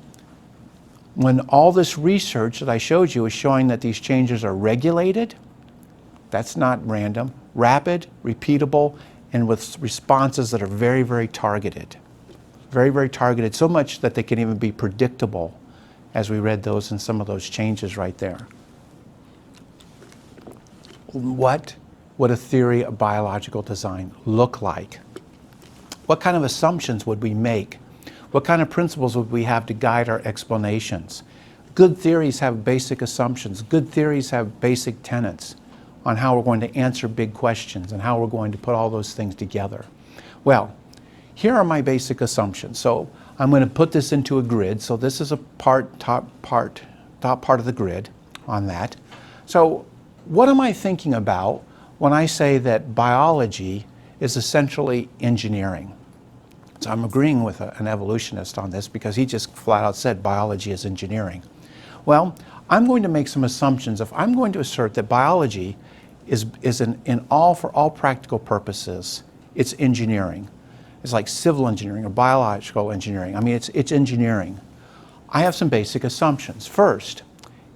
Speaker 2: when all this research that I showed you is showing that these changes are regulated? That's not random. Rapid, repeatable, and with responses that are very, very targeted. Very, very targeted, so much that they can even be predictable, as we read those in some of those changes right there. What would a theory of biological design look like? What kind of assumptions would we make? What kind of principles would we have to guide our explanations? Good theories have basic assumptions. Good theories have basic tenets on how we're going to answer big questions and how we're going to put all those things together. Well, here are my basic assumptions. So I'm going to put this into a grid. So this is a top part of the grid on that. So what am I thinking about when I say that biology is essentially engineering? So I'm agreeing with an evolutionist on this because he just flat out said biology is engineering. Well, I'm going to make some assumptions. If I'm going to assert that biology is for all practical purposes, it's engineering. It's like civil engineering or biological engineering. I mean, it's engineering. I have some basic assumptions. First,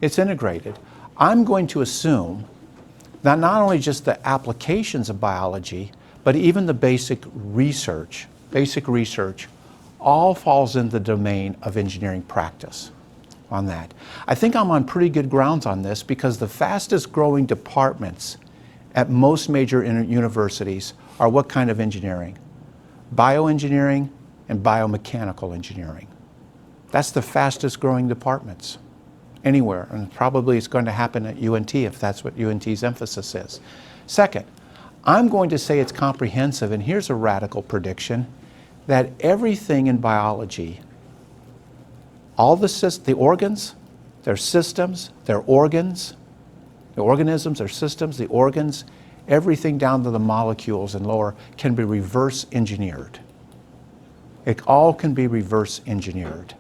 Speaker 2: it's integrated. I'm going to assume that not only just the applications of biology, but even the basic research all falls in the domain of engineering practice on that. I think I'm on pretty good grounds on this because the fastest growing departments at most major universities are what kind of engineering? Bioengineering and biomechanical engineering. That's the fastest growing departments anywhere, and probably it's going to happen at UNT if that's what UNT's emphasis is. Second, I'm going to say it's comprehensive, and here's a radical prediction, that everything in biology, all the organs, their systems, their organs, the organisms, their systems, the organs, everything down to the molecules and lower can be reverse engineered. It all can be reverse engineered.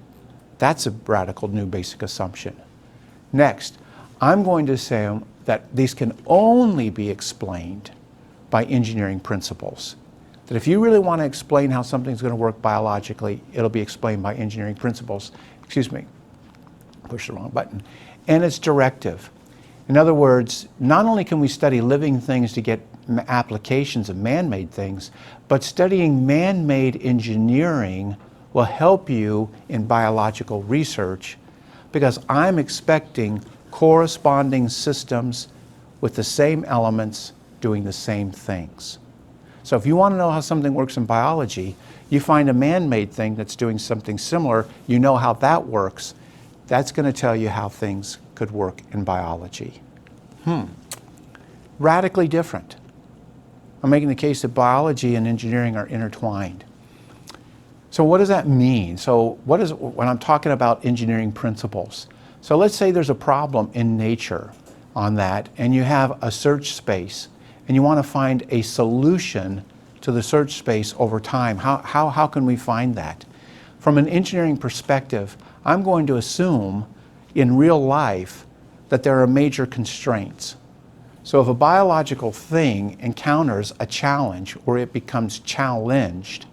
Speaker 2: That's a radical new basic assumption. Next, I'm going to say that these can only be explained by engineering principles. That if you really want to explain how something's going to work biologically, it'll be explained by engineering principles. Excuse me, push the wrong button. And it's directive. In other words, not only can we study living things to get applications of man-made things, but studying man-made engineering will help you in biological research because I'm expecting corresponding systems with the same elements doing the same things. So if you want to know how something works in biology, you find a man-made thing that's doing something similar, you know how that works. That's going to tell you how things could work in biology. Radically different. I'm making the case that biology and engineering are intertwined. So what does that mean? So when I'm talking about engineering principles? So let's say there's a problem in nature on that, and you have a search space, and you want to find a solution to the search space over time. How can we find that? From an engineering perspective, I'm going to assume in real life that there are major constraints. So if a biological thing encounters a challenge or it becomes challenged,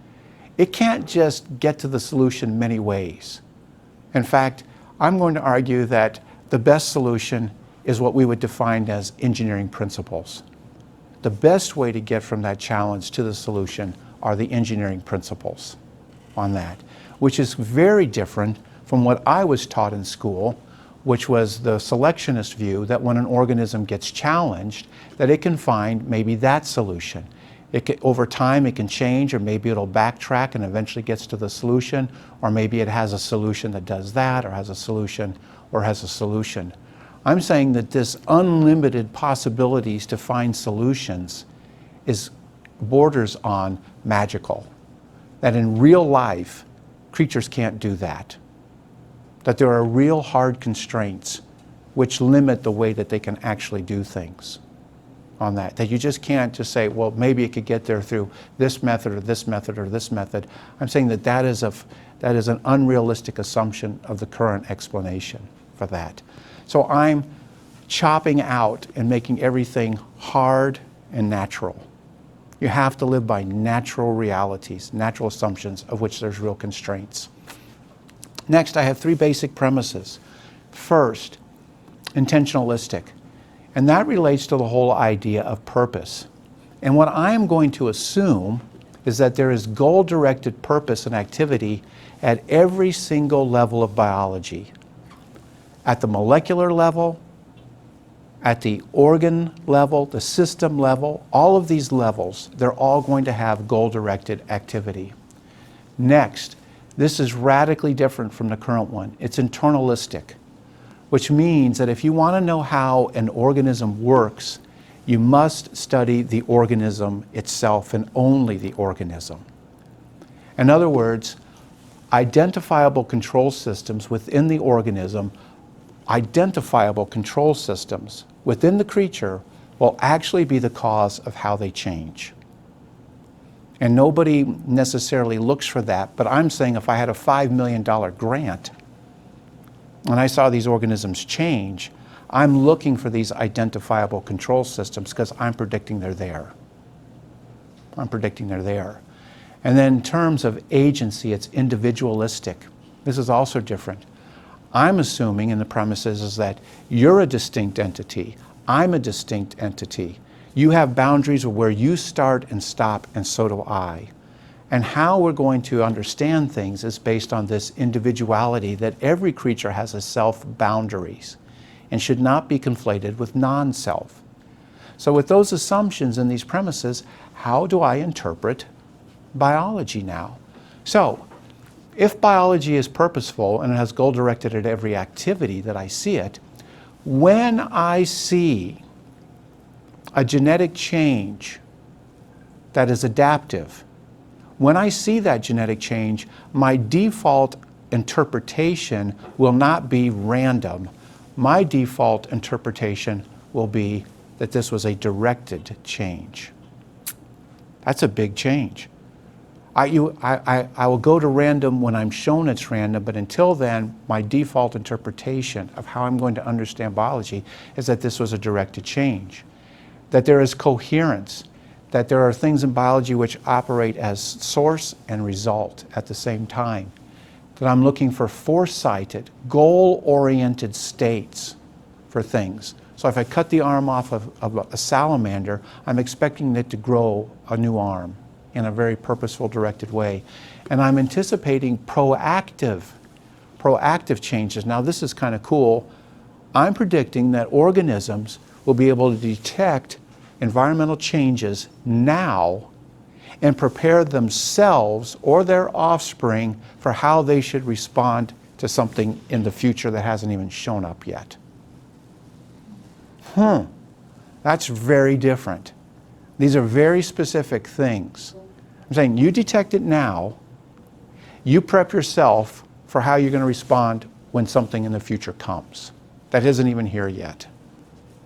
Speaker 2: it can't just get to the solution many ways. In fact, I'm going to argue that the best solution is what we would define as engineering principles. The best way to get from that challenge to the solution are the engineering principles on that, which is very different from what I was taught in school, which was the selectionist view that when an organism gets challenged, that it can find maybe that solution. Over time it can change, or maybe it'll backtrack and eventually gets to the solution, or maybe it has a solution that does that, or has a solution, or has a solution. I'm saying that this unlimited possibilities to find solutions borders on magical. That in real life, creatures can't do that. That there are real hard constraints which limit the way that they can actually do things on that. That you just can't just say, well, maybe it could get there through this method or this method or this method. I'm saying that That is an unrealistic assumption of the current explanation for that. So I'm chopping out and making everything hard and natural. You have to live by natural realities, natural assumptions of which there's real constraints. Next, I have 3 basic premises. First, intentionalistic. And that relates to the whole idea of purpose. And what I am going to assume is that there is goal-directed purpose and activity at every single level of biology. At the molecular level, at the organ level, the system level, all of these levels, they're all going to have goal-directed activity. Next, this is radically different from the current one. It's internalistic, which means that if you want to know how an organism works, you must study the organism itself and only the organism. In other words, identifiable control systems within the organism, identifiable control systems within the creature will actually be the cause of how they change. And nobody necessarily looks for that, but I'm saying if I had a $5 million grant and I saw these organisms change, I'm looking for these identifiable control systems because I'm predicting they're there. I'm predicting they're there. And then in terms of agency, it's individualistic. This is also different. I'm assuming in the premises is that you're a distinct entity. I'm a distinct entity. You have boundaries of where you start and stop, and so do I. And how we're going to understand things is based on this individuality that every creature has a self-boundaries and should not be conflated with non-self. So with those assumptions and these premises, how do I interpret biology now? So, if biology is purposeful and it has goal directed at every activity that I see it, when I see a genetic change that is adaptive, when I see that genetic change, my default interpretation will not be random. My default interpretation will be that this was a directed change. That's a big change. I will go to random when I'm shown it's random, but until then, my default interpretation of how I'm going to understand biology is that this was a directed change, that there is coherence, that there are things in biology which operate as source and result at the same time, that I'm looking for foresighted, goal-oriented states for things. So if I cut the arm off of a salamander, I'm expecting it to grow a new arm in a very purposeful, directed way. And I'm anticipating proactive changes. Now this is kind of cool. I'm predicting that organisms will be able to detect environmental changes now and prepare themselves or their offspring for how they should respond to something in the future that hasn't even shown up yet. That's very different. These are very specific things. I'm saying you detect it now, you prep yourself for how you're going to respond when something in the future comes that isn't even here yet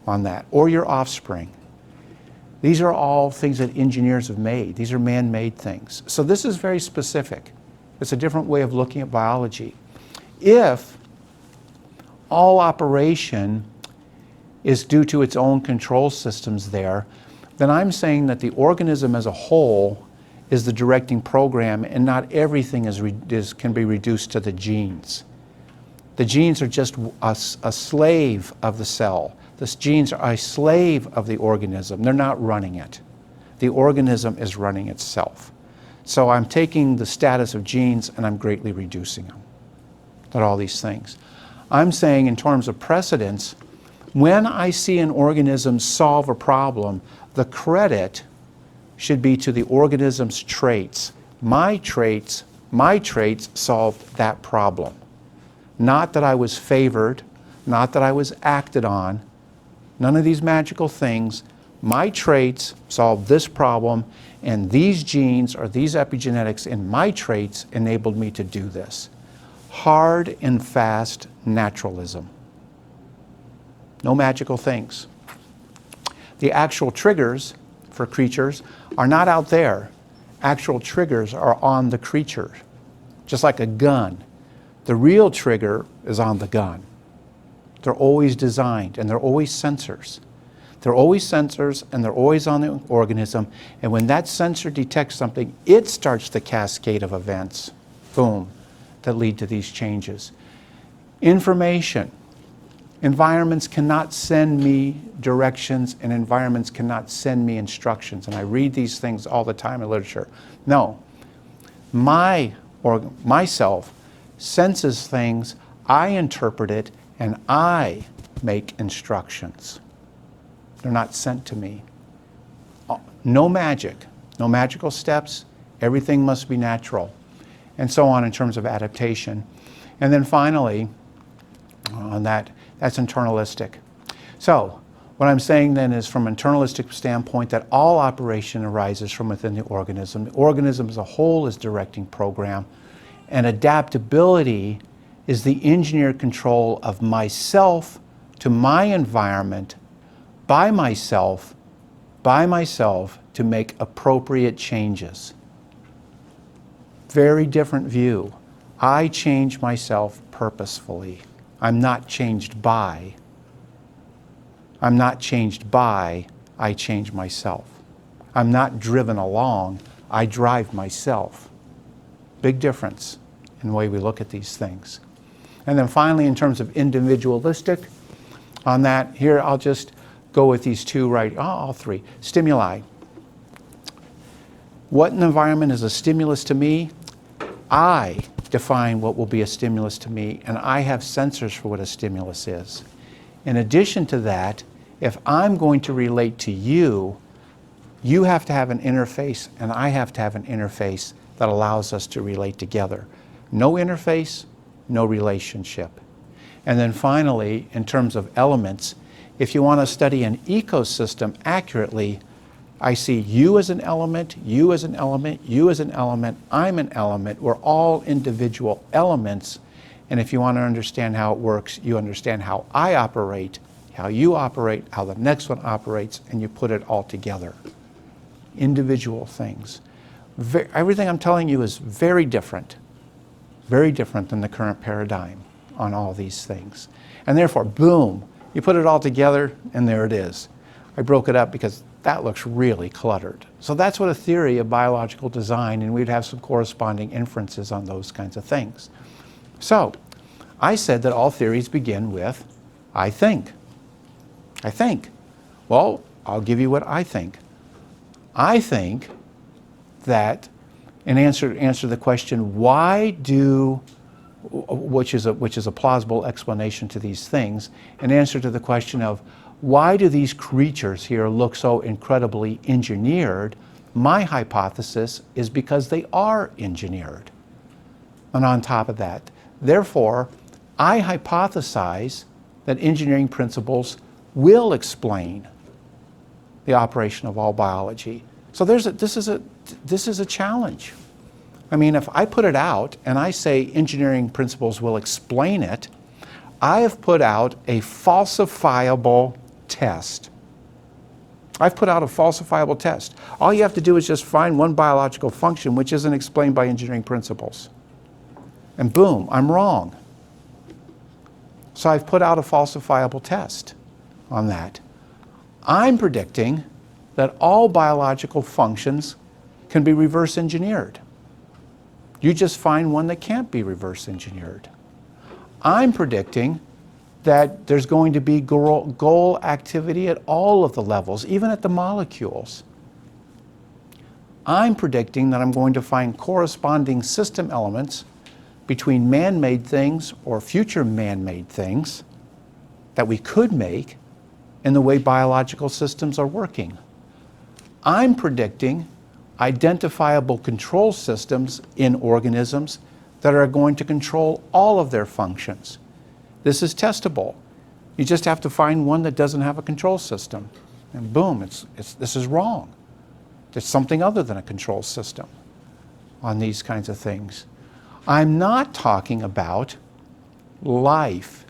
Speaker 2: on that, or your offspring. These are all things that engineers have made. These are man-made things. So this is very specific. It's a different way of looking at biology. If all operation is due to its own control systems there, then I'm saying that the organism as a whole is the directing program and not everything can be reduced to the genes. The genes are just a slave of the cell. The genes are a slave of the organism. They're not running it. The organism is running itself. So I'm taking the status of genes and I'm greatly reducing them. At all these things. I'm saying in terms of precedence, when I see an organism solve a problem, the credit should be to the organism's traits. My traits solved that problem. Not that I was favored, not that I was acted on, none of these magical things. My traits solved this problem, and these genes or these epigenetics in my traits enabled me to do this. Hard and fast naturalism. No magical things. The actual triggers for creatures are not out there. Actual triggers are on the creature. just like a gun. The real trigger is on the gun. They're always designed, and they're always sensors. They're always sensors, and they're always on the organism, and when that sensor detects something, it starts the cascade of events, boom, that lead to these changes. Information. Environments cannot send me directions, and environments cannot send me instructions. And I read these things all the time in literature. No, myself senses things, I interpret it, and I make instructions. They're not sent to me. No magic, no magical steps, everything must be natural, and so on in terms of adaptation. And then finally, on that's internalistic. So what I'm saying then is, from an internalistic standpoint, that all operation arises from within the organism. The organism as a whole is directing program, and adaptability is the engineered control of myself to my environment by myself to make appropriate changes. Very different view. I change myself purposefully. I'm not changed by. I'm not changed by, I change myself. I'm not driven along, I drive myself. Big difference in the way we look at these things. And then finally, in terms of individualistic, on that, here I'll just go with these two all three. Stimuli. What an environment is a stimulus to me? I define what will be a stimulus to me, and I have sensors for what a stimulus is. In addition to that, if I'm going to relate to you, you have to have an interface, and I have to have an interface that allows us to relate together. No interface, no relationship. And then finally, in terms of elements, if you want to study an ecosystem accurately, I see you as an element, you as an element, you as an element, I'm an element. We're all individual elements. And if you want to understand how it works, you understand how I operate, how you operate, how the next one operates, and you put it all together. Individual things. Everything I'm telling you is very different than the current paradigm on all these things. And therefore, boom, you put it all together, and there it is. I broke it up because that looks really cluttered. So that's what a theory of biological design, and we'd have some corresponding inferences on those kinds of things. So I said that all theories begin with, I think. I think. Well, I'll give you what I think. I think that, in answer to the question, why do, which is a plausible explanation to these things, in answer to the question of, why do these creatures here look so incredibly engineered? My hypothesis is because they are engineered. And on top of that, therefore, I hypothesize that engineering principles will explain the operation of all biology. So this is a challenge. I mean, if I put it out and I say engineering principles will explain it, I have put out a falsifiable test. I've put out a falsifiable test. All you have to do is just find one biological function which isn't explained by engineering principles. And boom, I'm wrong. So I've put out a falsifiable test on that. I'm predicting that all biological functions can be reverse engineered. You just find one that can't be reverse engineered. I'm predicting that there's going to be goal activity at all of the levels, even at the molecules. I'm predicting that I'm going to find corresponding system elements between man-made things or future man-made things that we could make in the way biological systems are working. I'm predicting identifiable control systems in organisms that are going to control all of their functions. This is testable. You just have to find one that doesn't have a control system. And boom, this is wrong. There's something other than a control system on these kinds of things. I'm not talking about life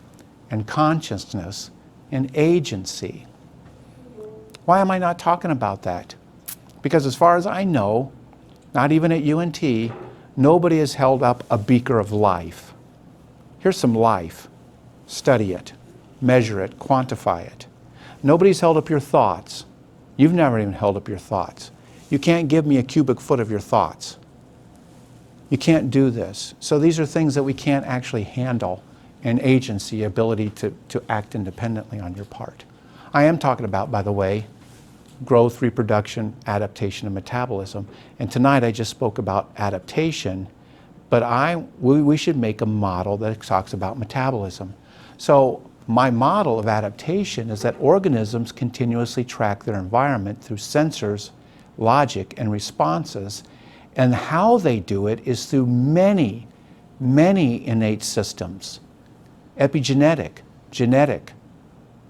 Speaker 2: and consciousness and agency. Why am I not talking about that? Because as far as I know, not even at UNT, Nobody has held up a beaker of life. Here's some life. Study it, measure it, quantify it. Nobody's held up your thoughts. You've never even held up your thoughts. You can't give me a cubic foot of your thoughts. You can't do this. So these are things that we can't actually handle, and agency, ability to act independently on your part. I am talking about, by the way, growth, reproduction, adaptation, and metabolism. And tonight I just spoke about adaptation, but we should make a model that talks about metabolism. So my model of adaptation is that organisms continuously track their environment through sensors, logic, and responses. And how they do it is through many, many innate systems. Epigenetic, genetic,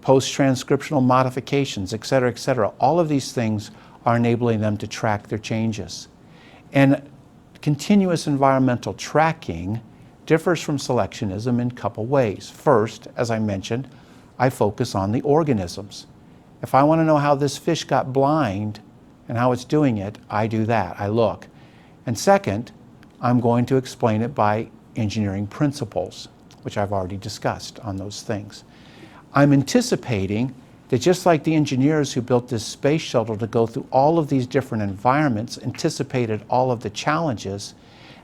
Speaker 2: post-transcriptional modifications, et cetera, all of these things are enabling them to track their changes. And continuous environmental tracking differs from selectionism in a couple ways. First, as I mentioned, I focus on the organisms. If I want to know how this fish got blind and how it's doing it, I do that, I look. And second, I'm going to explain it by engineering principles, which I've already discussed on those things. I'm anticipating that just like the engineers who built this space shuttle to go through all of these different environments anticipated all of the challenges,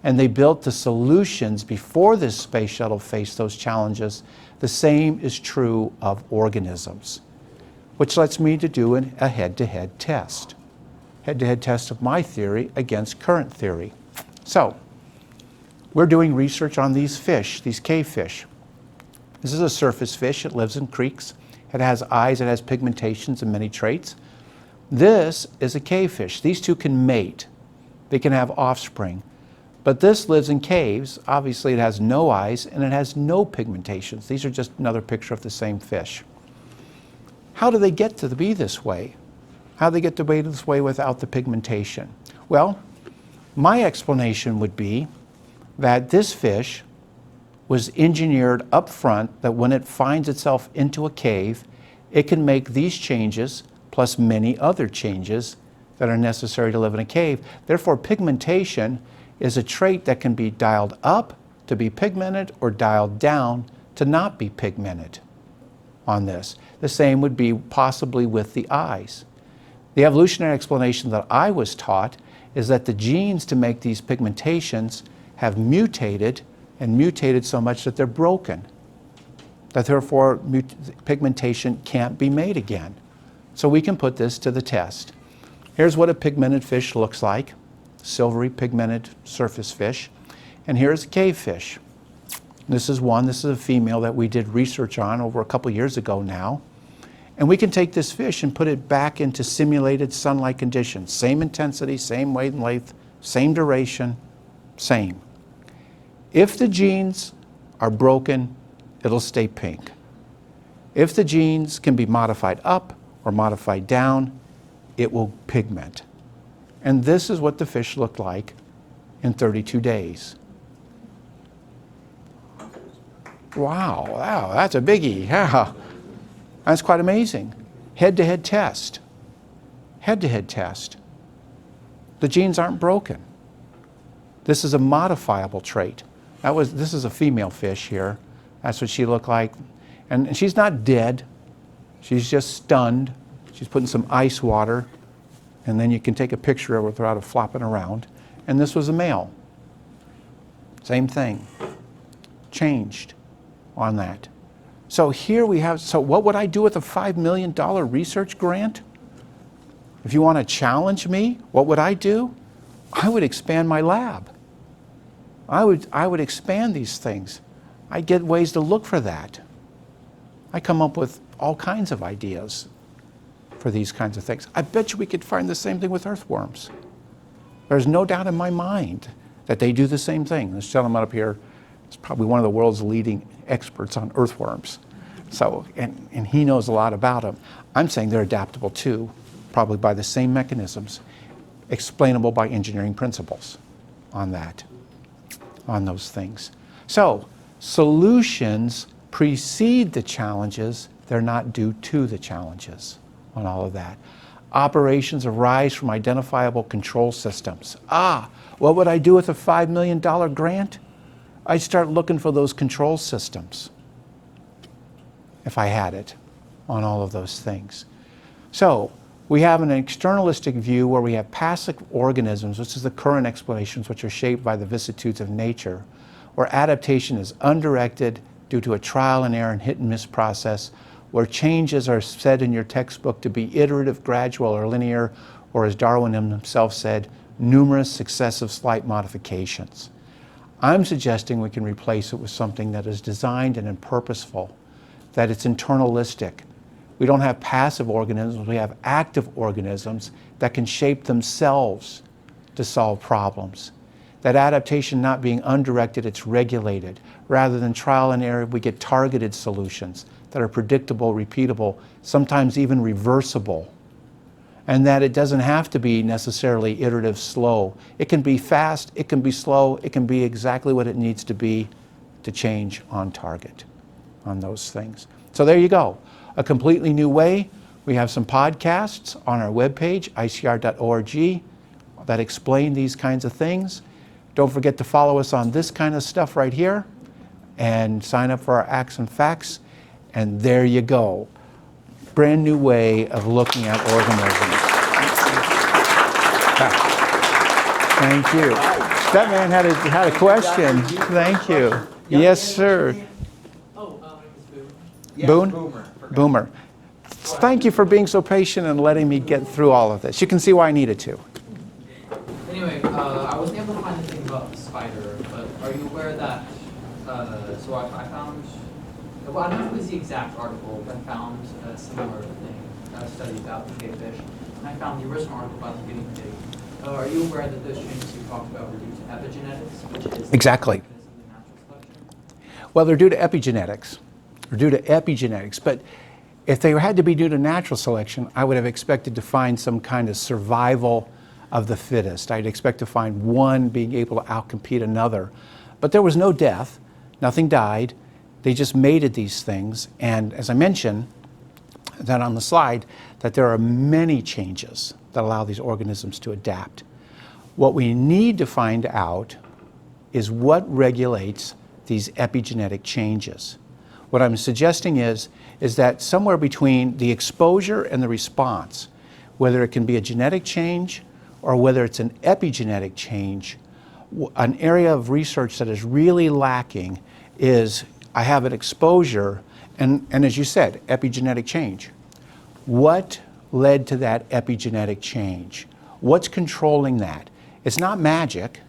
Speaker 2: and they built the solutions before this space shuttle faced those challenges, the same is true of organisms, which lets me to do a head-to-head test. Head-to-head test of my theory against current theory. So, we're doing research on these fish, these cave fish. This is a surface fish. It lives in creeks. It has eyes. It has pigmentations and many traits. This is a cave fish. These two can mate. They can have offspring. But this lives in caves. Obviously, it has no eyes and it has no pigmentations. These are just another picture of the same fish. How do they get to be this way? How do they get to be this way without the pigmentation? Well, my explanation would be that this fish was engineered up front that when it finds itself into a cave, it can make these changes plus many other changes that are necessary to live in a cave. Therefore, pigmentation is a trait that can be dialed up to be pigmented or dialed down to not be pigmented on this. The same would be possibly with the eyes. The evolutionary explanation that I was taught is that the genes to make these pigmentations have mutated and mutated so much that they're broken, that therefore pigmentation can't be made again. So we can put this to the test. Here's what a pigmented fish looks like, silvery pigmented surface fish. And here's a cave fish. This is a female that we did research on over a couple years ago now. And we can take this fish and put it back into simulated sunlight conditions. Same intensity, same weight and length, same duration, same. If the genes are broken, it'll stay pink. If the genes can be modified up or modified down, it will pigment. And this is what the fish looked like in 32 days. Wow, that's a biggie. Yeah. That's quite amazing. Head-to-head test. Head-to-head test. The genes aren't broken. This is a modifiable trait. This is a female fish here. That's what she looked like. And she's not dead. She's just stunned. She's putting some ice water. And then you can take a picture of her without it flopping around. And this was a male. Same thing. Changed on that. So here we have, so what would I do with a $5 million research grant? If you want to challenge me, what would I do? I would expand my lab. I would expand these things. I'd get ways to look for that. I come up with all kinds of ideas for these kinds of things. I bet you we could find the same thing with earthworms. There's no doubt in my mind that they do the same thing. This gentleman up here is probably one of the world's leading experts on earthworms. So, and he knows a lot about them. I'm saying they're adaptable too, probably by the same mechanisms, explainable by engineering principles on that, on those things. So, solutions precede the challenges, they're not due to the challenges on all of that. Operations arise from identifiable control systems. What would I do with a $5 million grant? I'd start looking for those control systems if I had it on all of those things. So we have an externalistic view where we have passive organisms, which is the current explanations, which are shaped by the vicissitudes of nature, where adaptation is undirected due to a trial and error and hit and miss process, where changes are said in your textbook to be iterative, gradual, or linear, or as Darwin himself said, numerous successive slight modifications. I'm suggesting we can replace it with something that is designed and purposeful, that it's internalistic. We don't have passive organisms, we have active organisms that can shape themselves to solve problems. That adaptation not being undirected, it's regulated. Rather than trial and error, we get targeted solutions that are predictable, repeatable, sometimes even reversible. And that it doesn't have to be necessarily iterative, slow. It can be fast, it can be slow, it can be exactly what it needs to be to change on target on those things. So there you go. A completely new way. We have some podcasts on our webpage, icr.org, that explain these kinds of things. Don't forget to follow us on this kind of stuff right here and sign up for our Acts and Facts. And there you go. Brand new way of looking at organisms. Thank you. That man had a question. Thank you. Yes, sir.
Speaker 3: My name is Boone.
Speaker 1: Yes,
Speaker 2: Boone?
Speaker 1: Boomer.
Speaker 2: Boomer. Thank you for being so patient and letting me get through all of this. You can see why I needed to.
Speaker 3: Anyway, I wasn't able to find anything about the spider, but are you aware that, so I found, well, I don't know if it was the exact article, but I found a similar thing, a study about the guinea fish, and I found the original article about the guinea pig. Are you aware that those changes you talked about were due to epigenetics, which is
Speaker 2: Exactly.
Speaker 3: the mechanism of natural selection?
Speaker 2: Well, they're due to epigenetics. They're due to epigenetics. But if they had to be due to natural selection, I would have expected to find some kind of survival of the fittest. I'd expect to find one being able to outcompete another. But there was no death. Nothing died. They just mated these things. And as I mentioned, that on the slide, that there are many changes that allow these organisms to adapt. What we need to find out is what regulates these epigenetic changes. What I'm suggesting is that somewhere between the exposure and the response, whether it can be a genetic change or whether it's an epigenetic change, an area of research that is really lacking is I have an exposure and as you said, epigenetic change. What led to that epigenetic change? What's controlling that? It's not magic,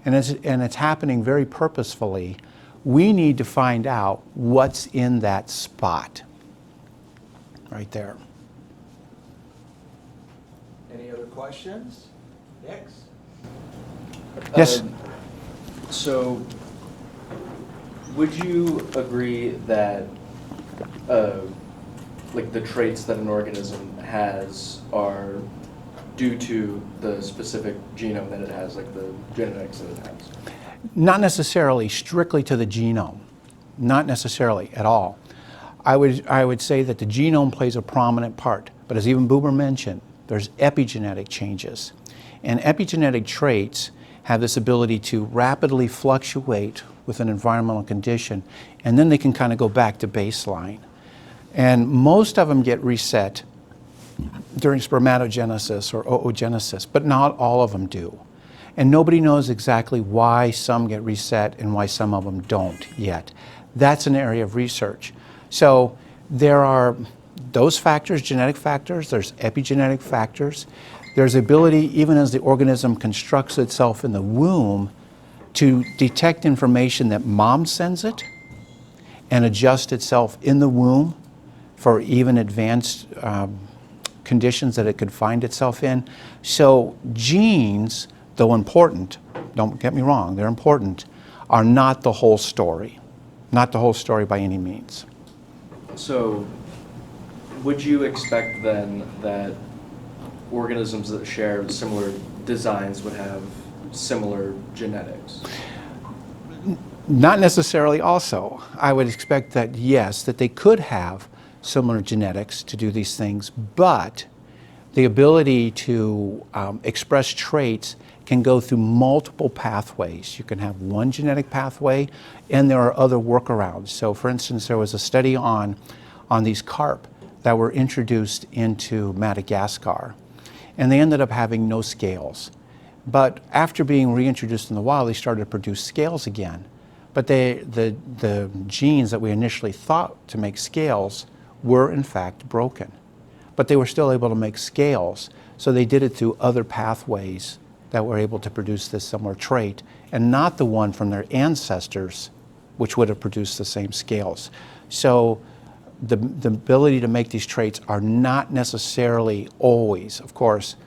Speaker 2: and it's happening very purposefully. We need to find out what's in that spot right there.
Speaker 1: Any other questions? Next.
Speaker 2: Yes.
Speaker 4: So, would you agree that, like the traits that an organism has are due to the specific genome that it has, like the genetics that it has?
Speaker 2: Not necessarily strictly to the genome, not necessarily at all. I would say that the genome plays a prominent part, but as even Boomer mentioned, there's epigenetic changes. And epigenetic traits have this ability to rapidly fluctuate with an environmental condition, and then they can kind of go back to baseline. And most of them get reset during spermatogenesis or oogenesis, but not all of them do. And nobody knows exactly why some get reset and why some of them don't yet. That's an area of research. So there are those factors, genetic factors, there's epigenetic factors. There's ability, even as the organism constructs itself in the womb, to detect information that mom sends it and adjust itself in the womb for even advanced conditions that it could find itself in. So genes, though important, don't get me wrong, they're important, are not the whole story. Not the whole story by any means.
Speaker 4: So, would you expect then that organisms that share similar designs would have similar genetics?
Speaker 2: Not necessarily also. I would expect that, yes, that they could have similar genetics to do these things, but The ability to express traits can go through multiple pathways. You can have one genetic pathway, and there are other workarounds. So for instance, there was a study on these carp that were introduced into Madagascar, and they ended up having no scales. But after being reintroduced in the wild, they started to produce scales again. But the genes that we initially thought to make scales were in fact broken. But they were still able to make scales, so they did it through other pathways that were able to produce this similar trait, and not the one from their ancestors, which would have produced the same scales. So the ability to make these traits are not necessarily always, of course,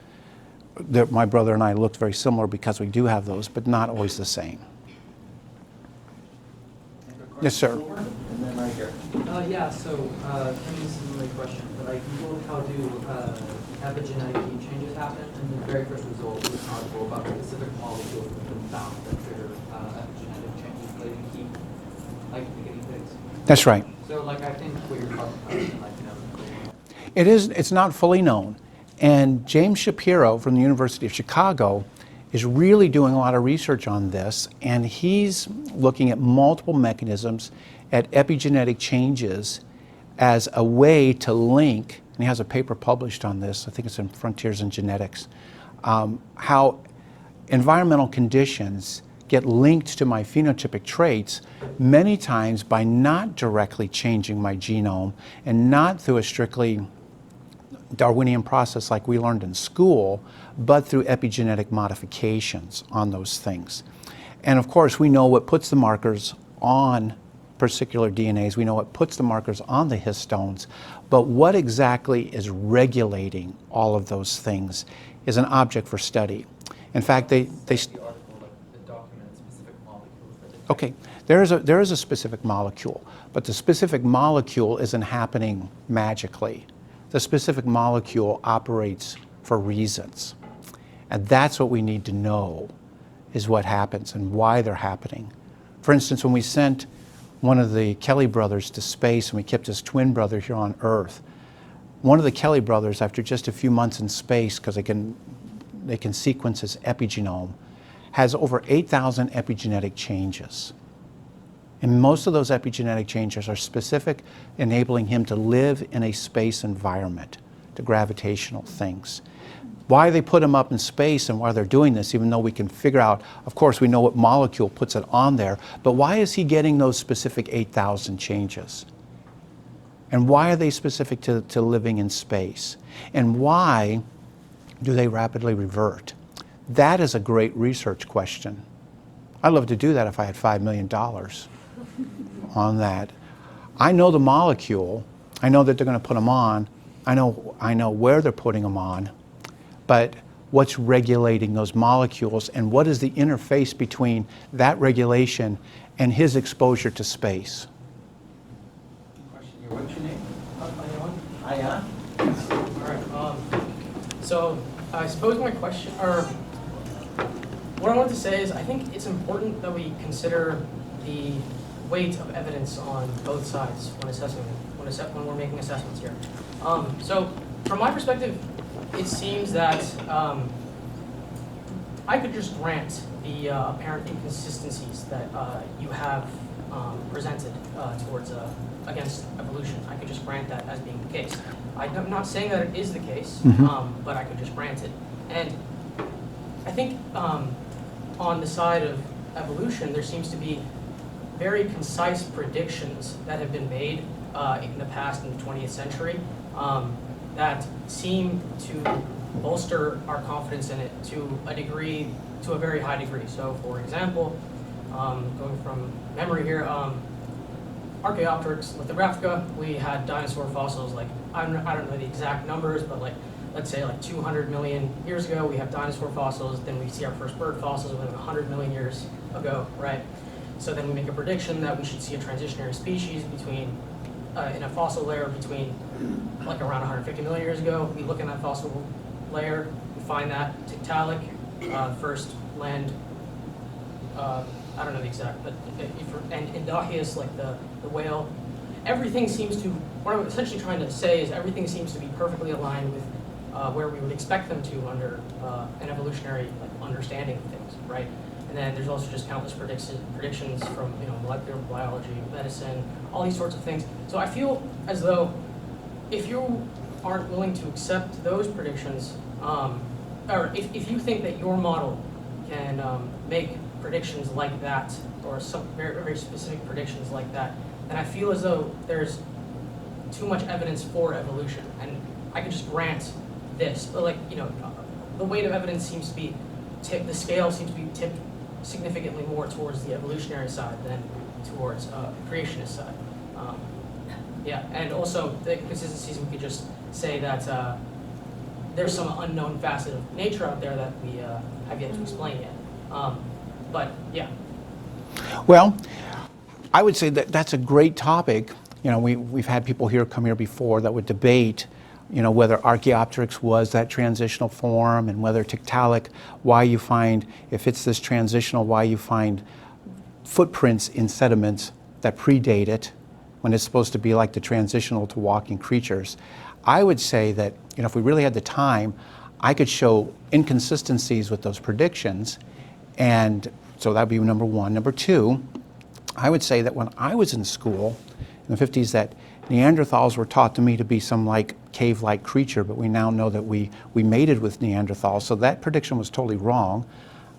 Speaker 2: my brother and I looked very similar because we do have those, but not always the same. Yes, sir.
Speaker 1: And then right here.
Speaker 3: Yeah, so, kind of a similar question, but I Googled how do epigenetic gene changes happen, and the very first result was an article about specific molecules that have been found that trigger epigenetic changes that can keep, like, the guinea pigs.
Speaker 2: That's right.
Speaker 3: So, like, I think what you're talking about is, like,
Speaker 2: It's not fully known. And James Shapiro from the University of Chicago is really doing a lot of research on this, and he's looking at multiple mechanisms at epigenetic changes as a way to link, and he has a paper published on this, I think it's in Frontiers in Genetics, how environmental conditions get linked to my phenotypic traits many times by not directly changing my genome and not through a strictly Darwinian process like we learned in school, but through epigenetic modifications on those things. And of course, we know what puts the markers on particular DNAs, we know what puts the markers on the histones, but what exactly is regulating all of those things is an object for study. In fact, they
Speaker 3: the article that documents specific molecules that detect.
Speaker 2: okay, there is a specific molecule, but the specific molecule isn't happening magically. The specific molecule operates for reasons. And that's what we need to know, is what happens and why they're happening. For instance, when we sent one of the Kelly brothers to space and we kept his twin brother here on Earth, one of the Kelly brothers, after just a few months in space, because they can sequence his epigenome, has over 8,000 epigenetic changes. And most of those epigenetic changes are specific, enabling him to live in a space environment, to gravitational things. Why they put him up in space and why they're doing this, even though we can figure out, of course, we know what molecule puts it on there, but why is he getting those specific 8,000 changes? And why are they specific to living in space? And why do they rapidly revert? That is a great research question. I'd love to do that if I had $5 million on that. I know the molecule. I know that they're going to put them on. I know where they're putting them on. But what's regulating those molecules, and what is the interface between that regulation and his exposure to space?
Speaker 1: Question here. What's your name?
Speaker 5: Anyone?
Speaker 1: Ayan?
Speaker 5: All right. So I suppose my question, or what I wanted to say is, I think it's important that we consider the weight of evidence on both sides when assessing, when we're making assessments here. So from my perspective, it seems that I could just grant the apparent inconsistencies that you have presented towards against evolution. I could just grant that as being the case. I'm not saying that it is the case, but I could just grant it. And I think on the side of evolution, there seems to be very concise predictions that have been made in the past, in the 20th century, that seem to bolster our confidence in it to a degree, to a very high degree. So for example, going from memory here, Archaeopteryx lithographica, we had dinosaur fossils, like, I don't know the exact numbers, but like, let's say like 200 million years ago, we have dinosaur fossils, then we see our first bird fossils within 100 million years ago, right? So then we make a prediction that we should see a transitionary species between, in a fossil layer between like around 150 million years ago. We look in that fossil layer, we find that Tiktaalik, first land, I don't know the exact, but and Indochius, like the whale. Everything seems to, what I'm essentially trying to say is everything seems to be perfectly aligned with where we would expect them to under an evolutionary understanding of things, right? And then there's also just countless predictions from molecular biology, medicine, all these sorts of things. So I feel as though if you aren't willing to accept those predictions, or if you think that your model can make predictions like that, or some very, very specific predictions like that, then I feel as though there's too much evidence for evolution. And I could just grant this, but the weight of evidence seems to be tipped, the scale seems to be tipped significantly more towards the evolutionary side than towards creationist side. Yeah, and also the inconsistencies, we could just say that there's some unknown facet of nature out there that we have yet to explain yet. But yeah.
Speaker 2: Well, I would say that that's a great topic. We've had people come here before that would debate, whether Archaeopteryx was that transitional form, and whether Tiktaalik, if it's this transitional, why you find footprints in sediments that predate it when it's supposed to be like the transitional to walking creatures. I would say that, if we really had the time, I could show inconsistencies with those predictions, and so that'd be number one. Number two, I would say that when I was in school in the 50s, that Neanderthals were taught to me to be some cave-like creature, but we now know that we mated with Neanderthals, so that prediction was totally wrong.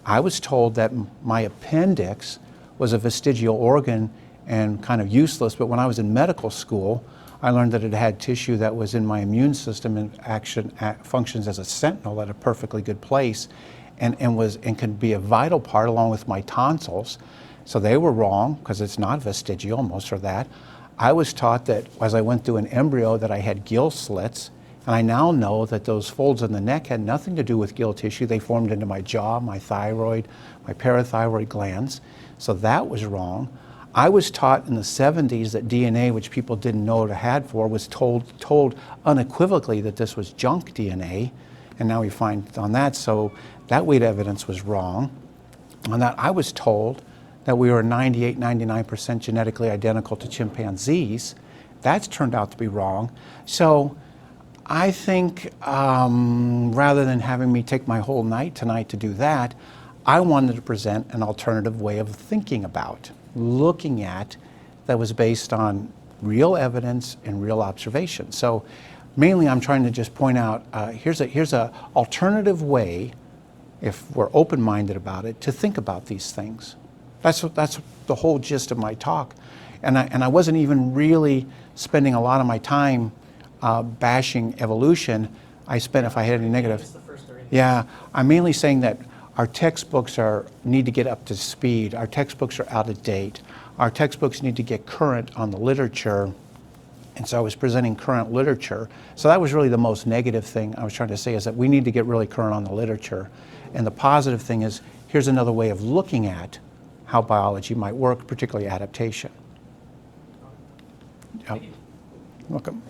Speaker 2: I was told that my appendix was a vestigial organ and kind of useless, but when I was in medical school, I learned that it had tissue that was in my immune system and functions as a sentinel at a perfectly good place, and could be a vital part along with my tonsils. So they were wrong, because it's not vestigial, most are that. I was taught that as I went through an embryo that I had gill slits, and I now know that those folds in the neck had nothing to do with gill tissue. They formed into my jaw, my thyroid, my parathyroid glands. So that was wrong. I was taught in the 70s that DNA, which people didn't know what it had for, was told unequivocally that this was junk DNA, and now we find on that, so that weight evidence was wrong. On that, I was told that we were 98, 99% genetically identical to chimpanzees. That's turned out to be wrong. So I think rather than having me take my whole night tonight to do that, I wanted to present an alternative way of thinking about, looking at, that was based on real evidence and real observation. So mainly I'm trying to just point out, here's a alternative way, if we're open-minded about it, to think about these things. That's the whole gist of my talk. And I wasn't even really spending a lot of my time bashing evolution. I spent, if I had any negative.
Speaker 5: Just the first 30 minutes.
Speaker 2: Yeah, I'm mainly saying that our textbooks need to get up to speed. Our textbooks are out of date. Our textbooks need to get current on the literature. And so I was presenting current literature. So that was really the most negative thing I was trying to say, is that we need to get really current on the literature. And the positive thing is, here's another way of looking at how biology might work, particularly adaptation. Yep. Welcome.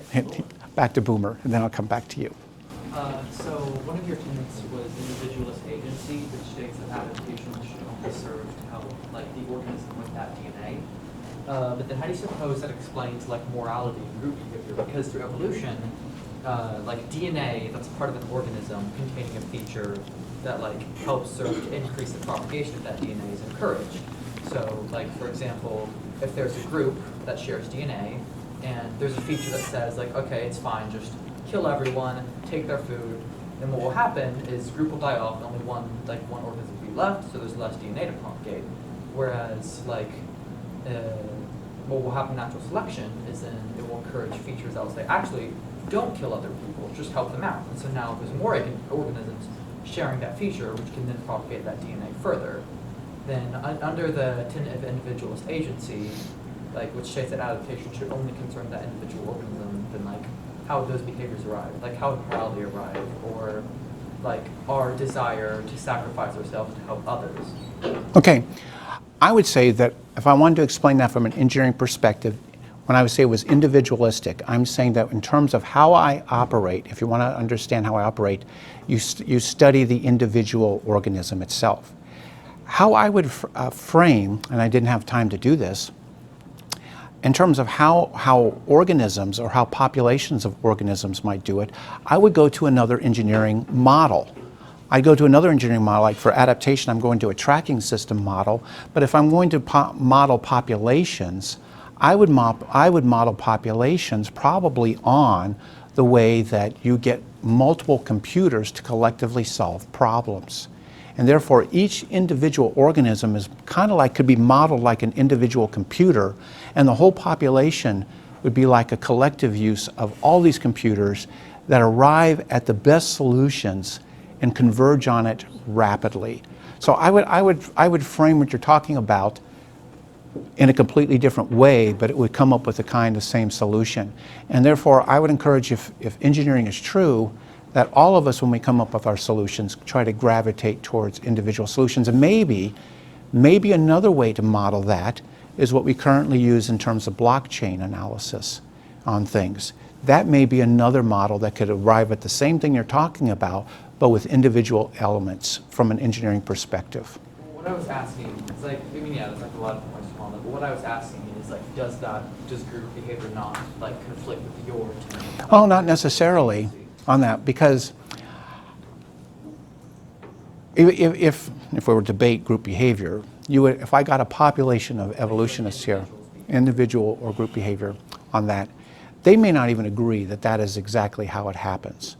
Speaker 2: Back to Boomer, and then I'll come back to you.
Speaker 3: So one of your tenets was individualist agency, which states that adaptation should only serve to help the organism with that DNA. But then how do you suppose that explains morality and group behavior? Because through evolution, DNA that's part of an organism containing a feature that helps serve to increase the propagation of that DNA is encouraged. So for example, if there's a group that shares DNA and there's a feature that says okay, it's fine, just kill everyone, take their food, then what will happen is the group will die off and only one organism will be left, so there's less DNA to propagate. Whereas what will happen in natural selection is then it will encourage features that will say, actually, don't kill other people, just help them out. And so now there's more organisms sharing that feature, which can then propagate that DNA further. Then under the tenet of individualist agency, which states that adaptation should only concern that individual organism, then how would those behaviors arrive? How would morality arrive? Or our desire to sacrifice ourselves to help others?
Speaker 2: Okay, I would say that if I wanted to explain that from an engineering perspective, when I would say it was individualistic, I'm saying that in terms of how I operate, if you want to understand how I operate, you study the individual organism itself. How I would frame, and I didn't have time to do this, in terms of how organisms or how populations of organisms might do it, I would go to another engineering model. I'd go to another engineering model, like for adaptation, I'm going to a tracking system model, but if I'm going to model populations, I would model populations probably on the way that you get multiple computers to collectively solve problems. And therefore, each individual organism is kind of like, could be modeled like an individual computer, and the whole population would be like a collective use of all these computers that arrive at the best solutions and converge on it rapidly. So I would frame what you're talking about in a completely different way, but it would come up with the kind of same solution. And therefore, I would encourage, if engineering is true, that all of us, when we come up with our solutions, try to gravitate towards individual solutions. And maybe another way to model that is what we currently use in terms of blockchain analysis on things. That may be another model that could arrive at the same thing you're talking about, but with individual elements from an engineering perspective.
Speaker 3: What I was asking, it's like, I mean, yeah, there's like a lot of points on it, but what I was asking is like, does group behavior not like conflict with your team?
Speaker 2: Oh, not necessarily on that, because if we were to debate group behavior, if I got a population of evolutionists here, individual or group behavior on that, they may not even agree that that is exactly how it happens.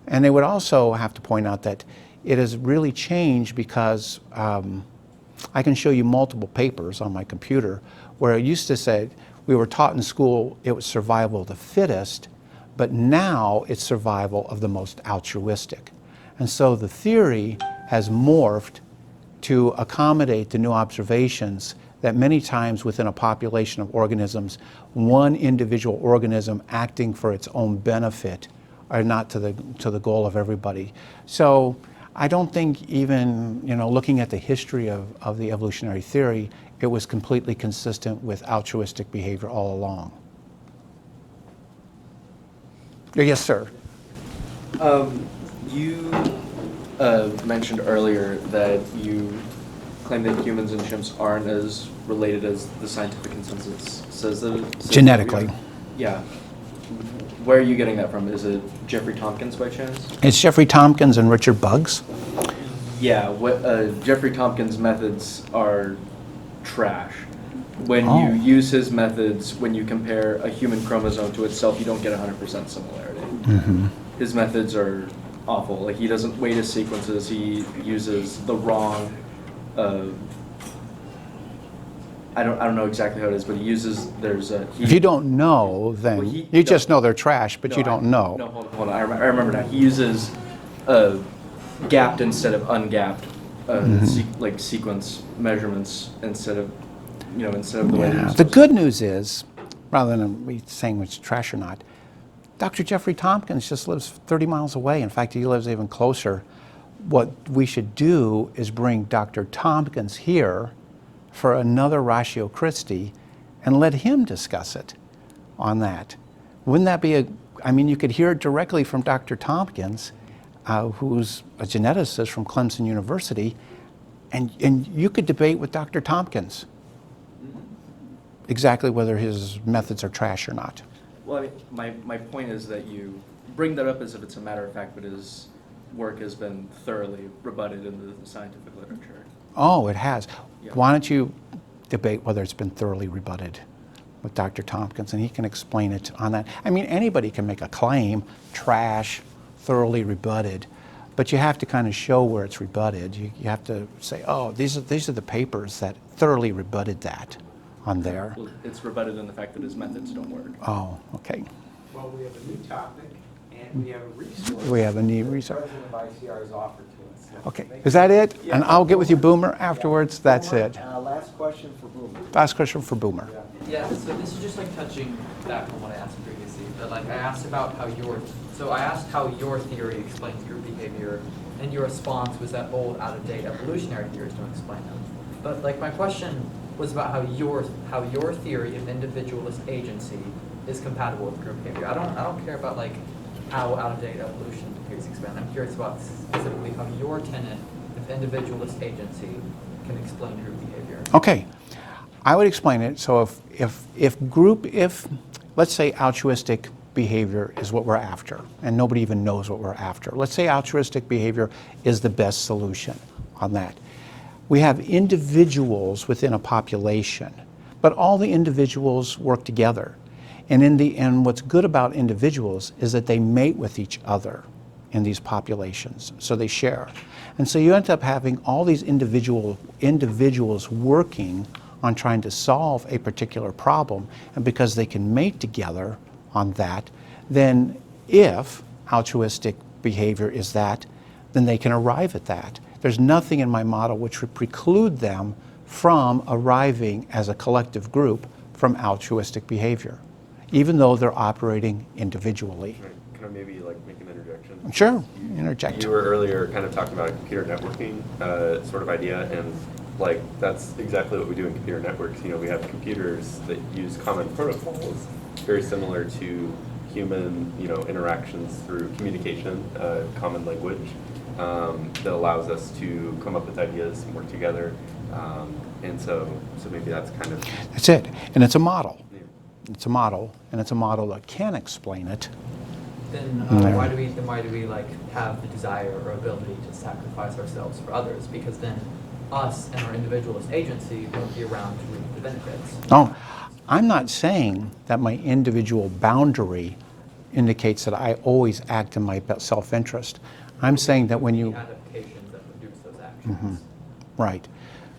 Speaker 2: And they would also have to point out that it has really changed because I can show you multiple papers on my computer where it used to say, we were taught in school it was survival of the fittest, but now it's survival of the most altruistic. And so the theory has morphed to accommodate the new observations that many times within a population of organisms, one individual organism acting for its own benefit are not to the goal of everybody. So I don't think even, looking at the history of the evolutionary theory, it was completely consistent with altruistic behavior all along. Yes, sir.
Speaker 4: You mentioned earlier that you claim that humans and chimps aren't as related as the scientific consensus says that.
Speaker 2: Genetically.
Speaker 4: Yeah. Where are you getting that from? Is it Jeffrey Tompkins by chance?
Speaker 2: It's Jeffrey Tompkins and Richard Buggs.
Speaker 4: Yeah. Jeffrey Tompkins' methods are trash. When you use his methods, when you compare a human chromosome to itself, you don't get 100% similarity.
Speaker 2: Mm-hmm.
Speaker 4: His methods are awful. Like, he doesn't weight his sequences. He uses the wrong. I don't know exactly how it is, but he uses. If
Speaker 2: you don't know, then you just know they're trash, but you don't know.
Speaker 4: No, hold on. I remember now. He uses gapped instead of ungapped, like sequence measurements instead of the way.
Speaker 2: Yeah. The good news is, rather than me saying it's trash or not, Dr. Jeffrey Tompkins just lives 30 miles away. In fact, he lives even closer. What we should do is bring Dr. Tompkins here for another Ratio Christi and let him discuss it on that. Wouldn't that be you could hear it directly from Dr. Tompkins, who's a geneticist from Clemson University, and you could debate with Dr. Tompkins exactly whether his methods are trash or not.
Speaker 4: Well, my point is that you bring that up as if it's a matter of fact, but his work has been thoroughly rebutted in the scientific literature.
Speaker 2: Oh, it has.
Speaker 4: Yeah.
Speaker 2: Why don't you debate whether it's been thoroughly rebutted with Dr. Tompkins, and he can explain it on that. I mean, anybody can make a claim, trash, thoroughly rebutted, but you have to kind of show where it's rebutted. You have to say, oh, these are the papers that thoroughly rebutted that on there.
Speaker 4: Well, it's rebutted in the fact that his methods don't work.
Speaker 2: Oh, okay.
Speaker 1: Well, we have a new topic, and we have a resource.
Speaker 2: We have a new resource.
Speaker 1: The president of ICR has offered to us.
Speaker 2: Okay, is that it?
Speaker 1: Yeah.
Speaker 2: And I'll get with you, Boomer, afterwards. That's
Speaker 1: Boomer,
Speaker 2: it.
Speaker 1: Last question for Boomer.
Speaker 2: Last question for Boomer.
Speaker 3: Yeah, so this is just like touching back on what I asked previously, but like I asked about how I asked how your theory explains group behavior, and your response was that old, out-of-date evolutionary theories don't explain them. But like my question was about how your theory of individualist agency is compatible with group behavior. I don't care about like how out-of-date evolution theories expand. I'm curious about specifically how your tenet of individualist agency can explain group behavior.
Speaker 2: Okay. I would explain it. So if let's say altruistic behavior is what we're after, and nobody even knows what we're after. Let's say altruistic behavior is the best solution on that. We have individuals within a population, but all the individuals work together. And what's good about individuals is that they mate with each other in these populations, so they share. And so you end up having all these individuals working on trying to solve a particular problem, and because they can mate together on that, then if altruistic behavior is that, then they can arrive at that. There's nothing in my model which would preclude them from arriving as a collective group from altruistic behavior, even though they're operating individually.
Speaker 6: Right. Can I maybe like make an interjection?
Speaker 2: Sure, interject.
Speaker 6: You were earlier kind of talking about a computer networking sort of idea, and like that's exactly what we do in computer networks. You know, we have computers that use common protocols, very similar to human, you know, interactions through communication, common language that allows us to come up with ideas and work together. And so maybe that's kind of
Speaker 2: That's it, and it's a model.
Speaker 6: yeah.
Speaker 2: It's a model, and it's a model that can explain it.
Speaker 3: Then
Speaker 2: Yeah.
Speaker 3: why do we like have the desire or ability to sacrifice ourselves for others? Because then us and our individualist agency won't be around to reap the benefits.
Speaker 2: No, I'm not saying that my individual boundary indicates that I always act in my self-interest. I'm saying that when you,
Speaker 3: The adaptations that produce those actions.
Speaker 2: right,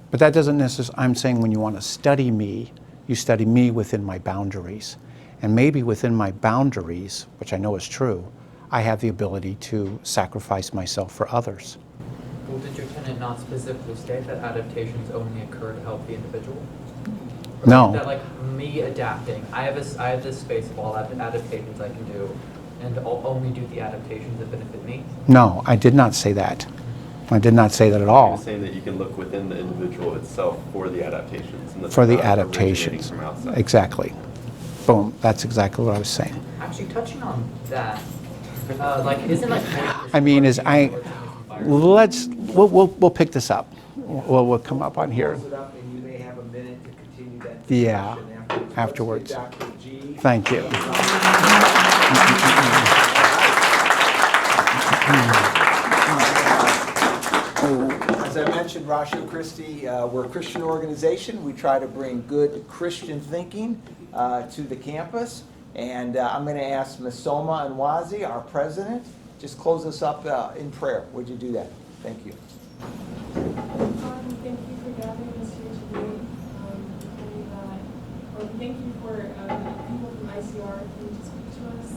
Speaker 2: but that doesn't necessarily, I'm saying when you want to study me, you study me within my boundaries. And maybe within my boundaries, which I know is true, I have the ability to sacrifice myself for others.
Speaker 3: Well, did your tenant not specifically state that adaptations only occur to help the individual? Or
Speaker 2: No.
Speaker 3: That like me adapting, I have this space of all adaptations I can do, and I'll only do the adaptations that benefit me?
Speaker 2: No, I did not say that. I did not say that at
Speaker 6: You're
Speaker 2: all.
Speaker 6: saying that you can look within the individual itself for the adaptations. And that
Speaker 2: For
Speaker 6: they're
Speaker 2: the
Speaker 6: not originating
Speaker 2: adaptations.
Speaker 6: from outside.
Speaker 2: Exactly. Boom, that's exactly what I was saying.
Speaker 3: Actually, touching on that, like, isn't like 40%
Speaker 2: I mean, is
Speaker 3: of
Speaker 2: I,
Speaker 3: the work in this environment-
Speaker 2: we'll pick this up. We'll come up on here.
Speaker 1: Close it up, and you may have a minute to continue that
Speaker 2: Yeah,
Speaker 1: discussion
Speaker 2: afterwards.
Speaker 1: Let's get Dr. G.
Speaker 2: Thank you.
Speaker 1: As I mentioned, Ratio Christi, we're a Christian organization. We try to bring good Christian thinking to the campus. And I'm going to ask Ms. Soma Anwazi, our president, just close us up in prayer. Would you do that? Thank you.
Speaker 7: Thank you for gathering us here today. Thank you for people from ICR coming to speak to us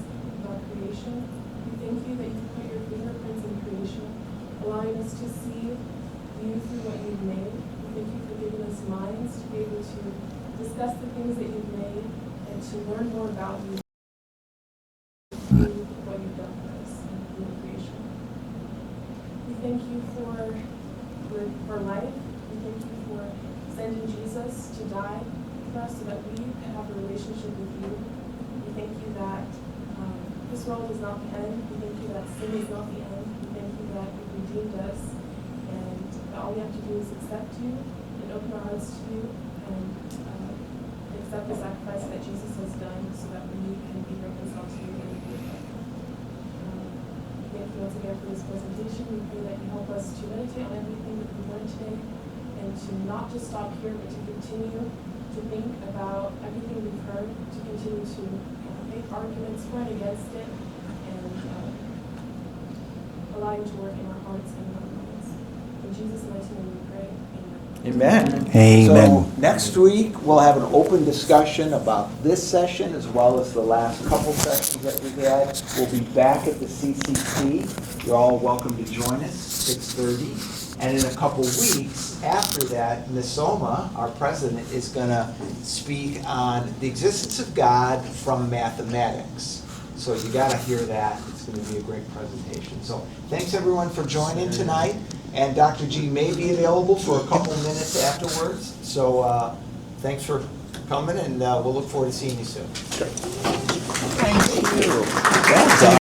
Speaker 7: about creation. We thank you that you put your fingerprints in creation, allowing us to see you through what you've made. We thank you for giving us minds to be able to discuss the things that you've made and to learn more about you through what you've done for us in creation. We thank you for life. We thank you for sending Jesus to die for us so that we can have a relationship with you. We thank you that this world is not the end. We thank you that sin is not the end. We thank you that you redeemed us, and that all we have to do is accept you and open our hearts to you and accept the sacrifice that Jesus has done so that we can be reconciled to you and be with you. Thank you once again for this presentation. We pray that you help us to meditate on everything that we learned today and to not just stop here, but to continue to think about everything we've heard, to continue to make arguments for and against it, and allow you to work in our hearts and in our minds. In Jesus' mighty name we pray. Amen.
Speaker 2: Amen.
Speaker 1: So next week, we'll have an open discussion about this session as well as the last couple sessions that we've had. We'll be back at the CCC. You're all welcome to join us, 6:30. And in a couple weeks after that, Ms. Soma, our president, is going to speak on the existence of God from mathematics. So you got to hear that. It's going to be a great presentation. So thanks everyone for joining tonight. And Dr. G may be available for a couple minutes afterwards. So thanks for coming, and we'll look forward to seeing you soon.
Speaker 2: Thank you.